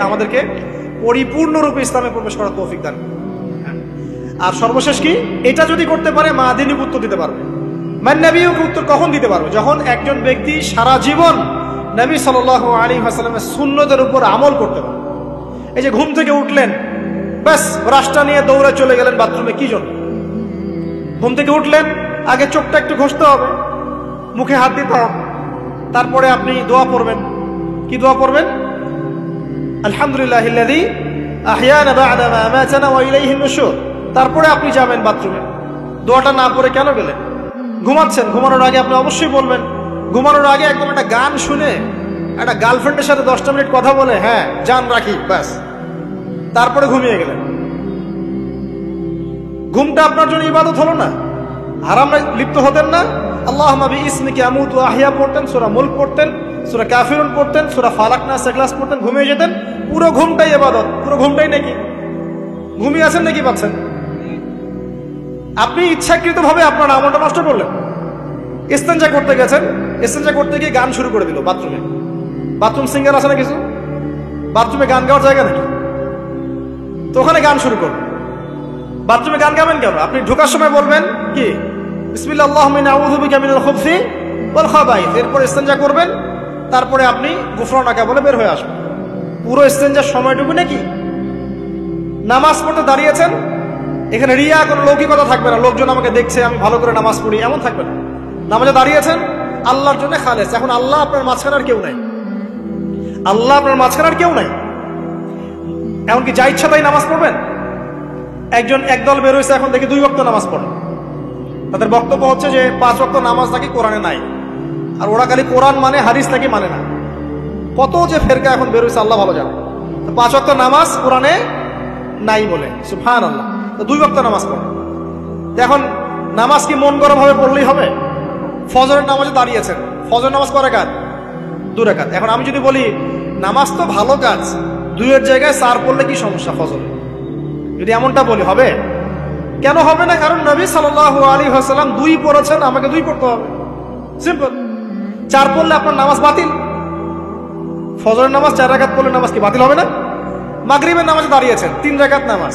আমাদেরকে পরিপূর্ণরূপে ইসলামে প্রবেশ করার তৌফিক দান। আর সর্বশেষ কি, এটা যদি করতে পারে মাদিনী উত্তর দিতে পারবে। মান নবীকে উত্তর কখন দিতে পারবে? যখন একজন ব্যক্তি সারা জীবন নবী সাল্লাল্লাহু আলাইহি ওয়াসাল্লামের সুন্নতের উপর আমল করতে পারে। এই যে ঘুম থেকে উঠলেন, ব্যাস ব্রাশটা নিয়ে দৌড়ে চলে গেলেন বাথরুমে, কি জন্য? ঘুম থেকে উঠলেন, আগে চোখটা একটু ঘষতে হবে, মুখে হাত দিতে হবে, তারপরে আপনি দোয়া পড়বেন। কি দোয়া পড়বেন? আলহামদুলিল্লাহিল্লাযী আহইয়ানা বা'দা মা আমাতানা ওয়া ইলাইহিন নুশুর। তারপরে আপনি যাবেন বাথরুমে। দোয়াটা না পড়ে কেন গেলেন? ঘুমাচ্ছেন, ঘুমানোর আগে আপনি অবশ্যই বলবেন। ঘুমানোর আগে একদম একটা গান শুনে, একটা গার্লফ্রেন্ডের সাথে 10টা মিনিট কথা বলে হ্যাঁ জান রাখি, ব্যাস, তারপরে ঘুমিয়ে গেলেন। ঘুমটা আপনার জন্য ইবাদত হলো না? হারামে লিপ্ত হতেন না? আল্লাহুম্মা বিইসমিকা আমুতু ওয়া আহইয়া পড়তেন, সূরা মুলক পড়তেন, সূরা কাফিরুন পড়তেন, সূরা ফালাক নাস ইখলাস পড়তেন, ঘুমিয়ে যেতেন। পুরো ঘুমটাই ইবাদত, পুরো ঘুমটাই নাকি ঘুমিয়ে আছেন নাকি পাচ্ছেন? আপনি ইচ্ছাকৃতভাবে আপনার আমলটা নষ্ট করলেন। ইস্তেঞ্জা করতে গেছেন, ইস্তেঞ্জা করতে গিয়ে গান শুরু করে দিল বাথরুমে। বাথরুম সিঙ্গার আছে না কিছু? বাথরুমে গান গাওয়ার জায়গা নাকি? তো ওখানে গান শুরু করবেন। বাথরুমে গান গাবেন কেন? আপনি ঢোকার সময় বলবেন কি বিসমিল্লাহ আল্লাহুম্মা ইন্নী আউযু বিকা মিনাল খুবসি ওয়াল খাবাইস। এরপর ইস্তেঞ্জা করবেন, তারপরে আপনি গুফরানাকা বলে বের হয়ে আসবেন। পুরো ইস্তেঞ্জার সময়টুকু নাকি? নামাজ পড়তে দাঁড়িয়েছেন, এখানে রিয়া কোনো লৌকিকতা থাকবে না, লোকজন আমাকে দেখছে আমি ভালো করে নামাজ পড়ি, এমন থাকবে না। নামাজে দাঁড়িয়েছেন আল্লাহর জন্য খালেস। এখন আল্লাহ আপনার মাঝখানে আর কেউ নাই, আল্লাহ আপনার মাঝখানে আর কেউ নাই। এমনকি যা ইচ্ছা তাই নামাজ পড়বেন। একদল বের হয়েছে, এখন দেখি 2 ওয়াক্ত নামাজ পড়ে। তাদের বক্তব্য হচ্ছে যে 5 ওয়াক্ত নামাজ নাকি কোরআনে নাই, আর ওরা খালি কোরআন মানে, হাদিস নাকি মানে না। কত যে ফেরকা এখন বের হয়েছে আল্লাহ ভালো জানে। 5 ওয়াক্ত নামাজ কোরআনে নাই বলে, সুবহানাল্লাহ। তো 2 ওয়াক্ত নামাজ পড়ে। এখন নামাজ কি মন গরম ভাবে পড়লেই হবে? ফজরের নামাজে দাঁড়িয়েছেন, ফজর নামাজ কয় রাকাত? 2 রাকাত। এখন আমি যদি বলি নামাজ তো ভালো কাজ, 2-এর জায়গায় 4 পড়লে কি সমস্যা ফজরে? যদি এমনটা বলি হবে? কেন হবে না? কারণ নবী সাল্লাল্লাহু আলাইহি ওয়াসাল্লাম 2 পড়েছেন, আমাকে 2 পড়তে হবে, সিম্পল। 4 পড়লে আপনার নামাজ বাতিল। ফজরের নামাজ 4 রাকাত পড়লে নামাজ কি বাতিল হবে না? মাগরিবের নামাজে দাঁড়িয়েছেন, 3 রাকাত নামাজ।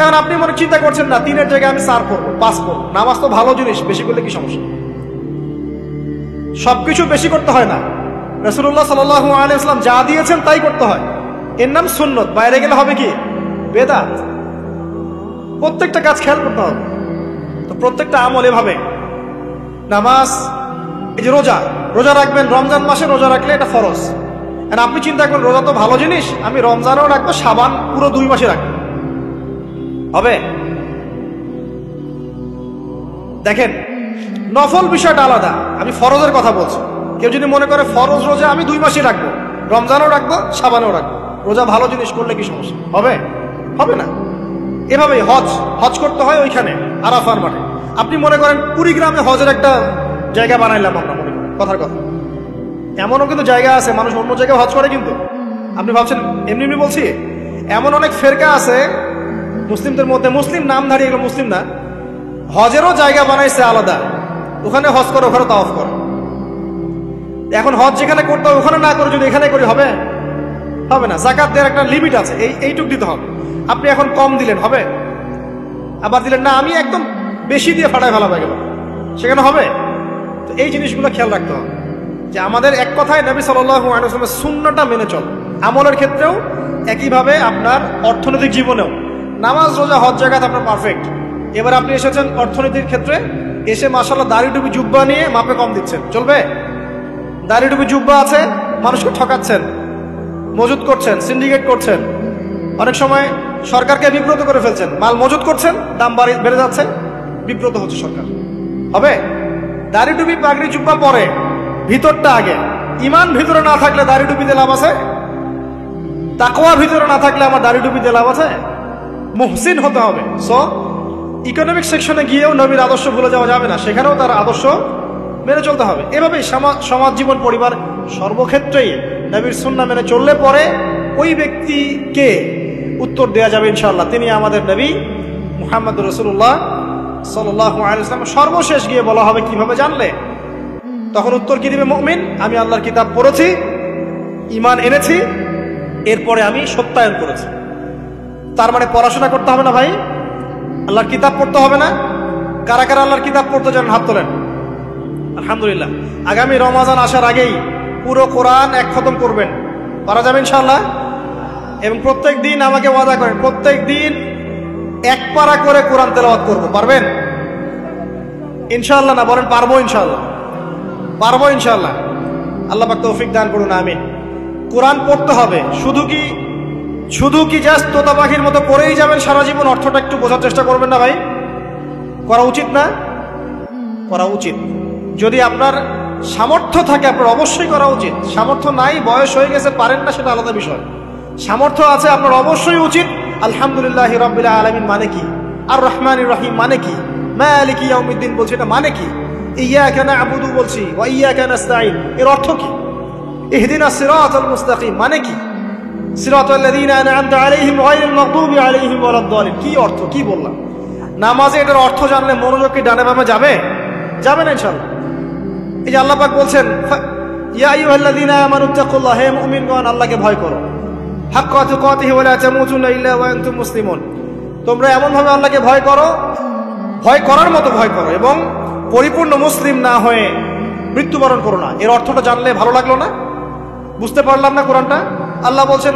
এখন আপনি মনে চিন্তা করছেন না 3-এর জায়গায় আমি 4 পড়বো, 5 পড়বো। নামাজ তো ভালো জিনিস, বেশি করলে কি সমস্যা? সবকিছু বেশি করতে হয় না। রাসূলুল্লাহ সাল্লাল্লাহু আলাইহি ওয়াসাল্লাম যা দিয়েছেন তাই করতে হয়। এর নাম সুন্নত। বাইরে গেলে হবে কি? বেদাত। প্রত্যেকটা কাজ খেয়াল করতে হবে। তো প্রত্যেকটা আমল এভাবে। নামাজ, এই যে রোজা রাখবেন, রমজান মাসে রোজা রাখলে এটা ফরজ। আর আপনি চিন্তা করেন রোজা তো ভালো জিনিস, আমি রমজানও রাখবো, শাবান পুরো 2 মাসে রাখবো, হবে? দেখেন নফল বিষয়টা আলাদা, আমি ফরজের কথা বলছি। কেউ যদি মনে করে ফরজ রোজা আমি 2 মাসে রাখবো, রমজানও রাখবো, শাবানও রাখবো, রোজা ভালো জিনিস করলে কি সমস্যা? হবে? হবে না। এভাবেই হজ করতে হয় ওইখানে আরাফার মাঠে। আপনি মনে করেন কুড়িগ্রামে হজের একটা জায়গা বানাইলাম আমরা, মনে করেন কথার কথা, এমনও কিন্তু জায়গা আছে মানুষ অন্য জায়গায় হজ করে। কিন্তু আপনি ভাবছেন এমনি এমনি বলছি, এমন অনেক ফেরকা আছে মুসলিমদের মধ্যে, মুসলিম নামধারী, এগুলো মুসলিম না, হজেরও জায়গা বানাইছে আলাদা, ওখানে হজ করে, ওখানে তাওয়াফ করে। এখন হজ যেখানে করতে হবে ওখানে না করে যদি এখানে করি হবে? হবে না। যাকাত দেওয়ার একটা লিমিট আছে, এইটুক দিতে হবে। আপনি এখন কম দিলেন, হবে? আবার দিলেন না আমি একদম বেশি দিয়ে ফাটায় ফেলা হয়ে গেল, সেখানে হবে? তো এই জিনিসগুলো খেয়াল রাখতে হবে যে আমাদের এক কথায় নবী সাল্লাল্লাহু আলাইহি ওয়াসাল্লামের সুন্নাহটা মেনে চল। আমলের ক্ষেত্রেও একইভাবে, আপনার অর্থনৈতিক জীবনেও নামাজ, রোজা, হজ, জাকাত আপনার পারফেক্ট। এবার আপনি এসেছেন অর্থনীতির ক্ষেত্রে, এসে মাশাআল্লাহ দাড়ি টুপি জুব্বা নিয়ে মাপে কম দিচ্ছেন, চলবে? দাড়ি টুপি জুব্বা আছে, মানুষকে ঠকাচ্ছেন, মজুত করছেন, সিন্ডিকেট করছেন, অনেক সময় সরকারকে বিব্রত করে ফেলছেন, মাল মজুত করছেন, দাম বেড়ে যাচ্ছে, বিব্রত হচ্ছে সরকার, হবে? দাড়ি টুপি পাগড়ি জুব্বা পরে, ভিতরটা আগে। ইমান ভিতরে না থাকলে দাড়ি টুপিতে লাভ আছে? তাকওয়া ভিতরে না থাকলে আমার দাড়ি টুপিতে লাভ আছে? মুহসিন হতে হবে। সো ইকোনমিক সেকশনে গিয়েও নবীর আদর্শ ভুলে যাওয়া যাবে না, সেখানেও তার আদর্শ মেনে চলতে হবে। এভাবেই সমাজ জীবন, পরিবার, সর্বক্ষেত্রেই নবীর সুন্নাহ মেনে চললে পরে ওই ব্যক্তিকে উত্তর দেওয়া যাবে ইনশাআল্লাহ। তিনি আমাদের নবী মুহাম্মদ রাসূলুল্লাহ সাল্লাল্লাহু আলাইহি ওয়াসাল্লাম। সর্বশেষ গিয়ে বলা হবে কিভাবে জানলে? তখন উত্তর কি দিবে মুমিন? আমি আল্লাহর কিতাব পড়েছি, ঈমান এনেছি, এরপরে আমি সত্যায়ন করেছি। তার মানে পড়াশোনা করতে হবে না ভাই, আল্লাহর কিতাব পড়তে হবে না? কারা কারা আল্লাহর কিতাব পড়তে জানেন হাত তোলেন। আলহামদুলিল্লাহ। আগামী রমাজান আসার আগেই পুরো কোরআন এক খতম করবেন, পারা যাবে ইনশাআল্লাহ। এবং প্রত্যেক দিন আমাকে ওয়াদা করেন, প্রত্যেক দিন এক পারা করে কোরআন তেলাওয়াত করব, পারবেন ইনশাআল্লাহ? না বলেন পারবো ইনশাআল্লাহ? পারবো ইনশাআল্লাহ। আল্লাহ পাক তৌফিক দান করুন, আমিন। কোরআন পড়তে হবে, শুধু কি জাস্ট তোতা পাখির মতো পড়েই যাবেন সারা জীবন? অর্থটা একটু বোঝার চেষ্টা করবেন না ভাই? করা উচিত না? করা উচিত। যদি আপনার সামর্থ্য থাকে আপনার অবশ্যই করা উচিত। সামর্থ্য নাই, বয়স হয়ে গেছে, পারেন না, সেটা আলাদা বিষয়। সামর্থ্য আছে আপনার অবশ্যই উচিত। আলহামদুলিল্লাহি রাব্বিল আলামিন মানে কি? আর রহমানির রহিম মানে কি? মালিকি ইয়াউমিদ্দিন বলছি, এটা মানে কি? ইয়াকা না'বুদু বলছি, ওয়া ইয়াকা নাস্তাঈন, এর অর্থ কি? ইহদিনাস সিরাতাল মুস্তাকিম মানে কি? সিরাতাল লাযীনা আন'আমতা আলাইহিম গায়রিল মাগদুবি আলাইহিম ওয়ালাদ-দালিন, কি অর্থ? কি বললাম? নামাজে এটার অর্থ জানলে মনোযোগ কি ডানে বামে যাবে? যাবে না ইনশাআল্লাহ। এই যে আল্লাহ পাক বলছেন, ইয়া আইয়ুহাল্লাযীনা আমানুত্তাকুল্লাহ, হে মুমিনগণ আল্লাহকে ভয় করো, হাক্কা তুকাতিহি ওয়া লা তামুতুন্না ইল্লা ওয়া আনতুম মুসলিমুন, তোমরা এমন ভাবে আল্লাহকে ভয় করো, ভয় করার মতো ভয় করো, এবং পরিপূর্ণ মুসলিম না হয়ে মৃত্যুবরণ করো না। এর অর্থটা জানলে ভালো লাগলো না? বুঝতে পারলাম না কোরআনটা? আল্লাহ বলছেন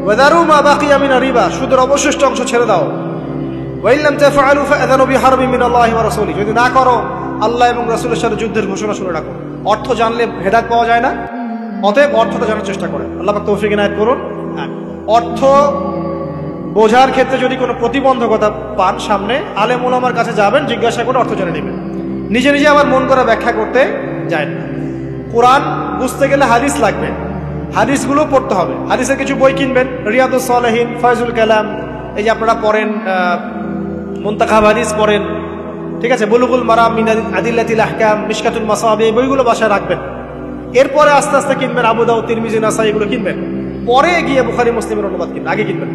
ওয়াদারু মা বাকিয়া মিনার রিবা, সুদের অবশিষ্ট অংশ ছেড়ে দাও। ওয়া ইল্লাম তাফআলু ফাআযানু বিহারবিন মিনাল্লাহি ওয়া রাসূলিহি, যদি না করো আল্লাহ এবং রাসূলের সাথে যুদ্ধের ঘোষণা শুনে রাখো। অর্থ জানলে হেদায়েত পাওয়া যায় না? অতএব অর্থটা জানার চেষ্টা করেন। আল্লাহ পাক তৌফিক ইনায়েত করুন। অর্থ বোঝার ক্ষেত্রে যদি কোনো প্রতিবন্ধকতা পান সামনে, আলেম ওলামার কাছে যাবেন, জিজ্ঞাসা করে অর্থ জেনে নেবেন। নিজে নিজে আবার মন করা ব্যাখ্যা করতে যায় না। কোরআন বুঝতে গেলে হাদিস লাগবে, হাদিসগুলো পড়তে হবে। হাদিসের কিছু বই কিনবেন, রিয়াদুস সালেহিন, ফয়জুল কালাম, এই যে আপনারা পড়েন, মুনতাখাব হাদিস পড়েন, ঠিক আছে, বুলুগুল মারাম মিন আদিল্লাতিল আহকাম, মিশকাতুল মাসাবি, এই বইগুলো বাসায় রাখবেন। এরপরে আস্তে আস্তে কিনবেন আবু দাউদ, তিরমিজি, নাসাই, এগুলো কিনবেন। পরে গিয়ে বুখারী মুসলিমের অনুবাদ কিনবেন, আগে কিনবেন।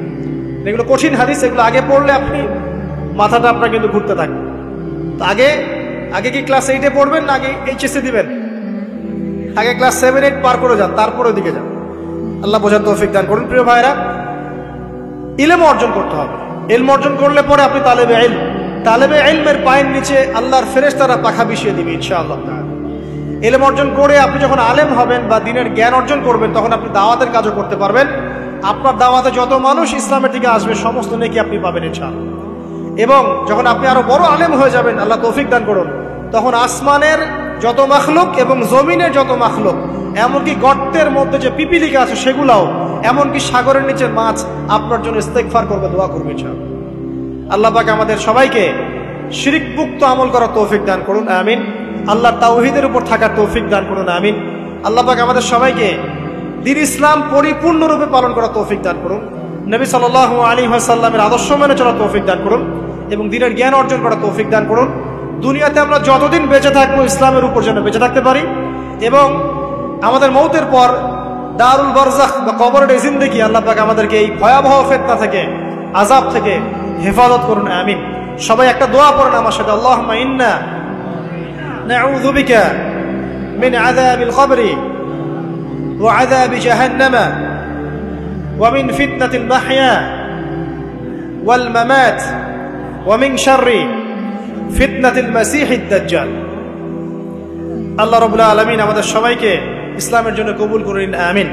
এগুলো কঠিন হাদিস, এগুলো আগে পড়লে আপনি মাথাটা আপনার কিন্তু ঘুরতে থাকবে। তো আগে কি ক্লাস 8-এ পড়বেন না আগে এইচএসসি দিবেন? আগে ক্লাস 7-8 পার করে যান, তারপরে দিকে যান। আল্লাহ বোঝার তৌফিক দান করুন। প্রিয় ভাইরা, ইলম অর্জন করতে হবে। ইলম অর্জন করলে পরে আপনি তালেবে ইলম, তালেবে ইলমের পায়ের নিচে আল্লাহর ফেরেশতারা পাখা বিছিয়ে দিবে ইনশাআল্লাহ। ইলম অর্জন করে আপনি যখন আলেম হবেন বা দ্বীনের জ্ঞান অর্জন করবেন, তখন আপনি দাওয়াতের কাজও করতে পারবেন। আপনার দাওয়াতে যত মানুষ ইসলামের দিকে আসবে সমস্ত নেকি আপনি পাবেন ইনশাআল্লাহ। এবং যখন আপনি আরো বড় আলেম হয়ে যাবেন, আল্লাহ তৌফিক দান করুন, তখন আসমানের যত মাখলুক এবং জমিনের যত মাখলুক, এমনকি গর্তের মধ্যে যে পিপিলিকা আছে সেগুলাও, এমনকি সাগরের নিচের মাছ আপনার জন্য ইস্তেগফার করবে, দোয়া করবে ইনশাআল্লাহ। আল্লাহ পাক আমাদের সবাইকে শিরক মুক্ত আমল করার তৌফিক দান করুন, আমিন। আল্লাহর তাওহীদের উপর থাকার তৌফিক দান করুন, আমিন। আল্লাহ পাক আমাদের সবাইকে দ্বীন ইসলাম পরিপূর্ণরূপে পালন করার তৌফিক দান করুন, নবী সাল্লাল্লাহু আলাইহি ওয়াসাল্লামের আদর্শ মেনে চলার তৌফিক দান করুন, এবং দ্বীনের জ্ঞান অর্জন করার তৌফিক দান করুন। দুনিয়াতে আমরা যতদিন বেঁচে থাকবো ইসলামের উপর যেন বেঁচে থাকতে পারি, এবং আমাদের মৌতের পর দারুল বারজাখ বা কবরের জিন্দেগি আল্লাহ পাক আমাদেরকে এই ভয়াবহ ফিতনা থেকে, আযাব থেকে হেফাজত করুন, আমিন। সবাই একটা দোয়া পড়েন আমার সাথে, আল্লাহুম্মা ইন্না নাউযু বিকা মিন আযাবিল কবরি ওয়া আযাবি জাহান্নামা ওয়া মিন ফিতনাতিল মাহইয়া ওয়াল মামাত ওয়া মিন শাররি ফিতনাতিল মাসীহিদ দাজ্জাল। আল্লাহ রাব্বুল আলামিন আমাদের সবাইকে ইসলামের জন্য কবুল করুন, আমিন।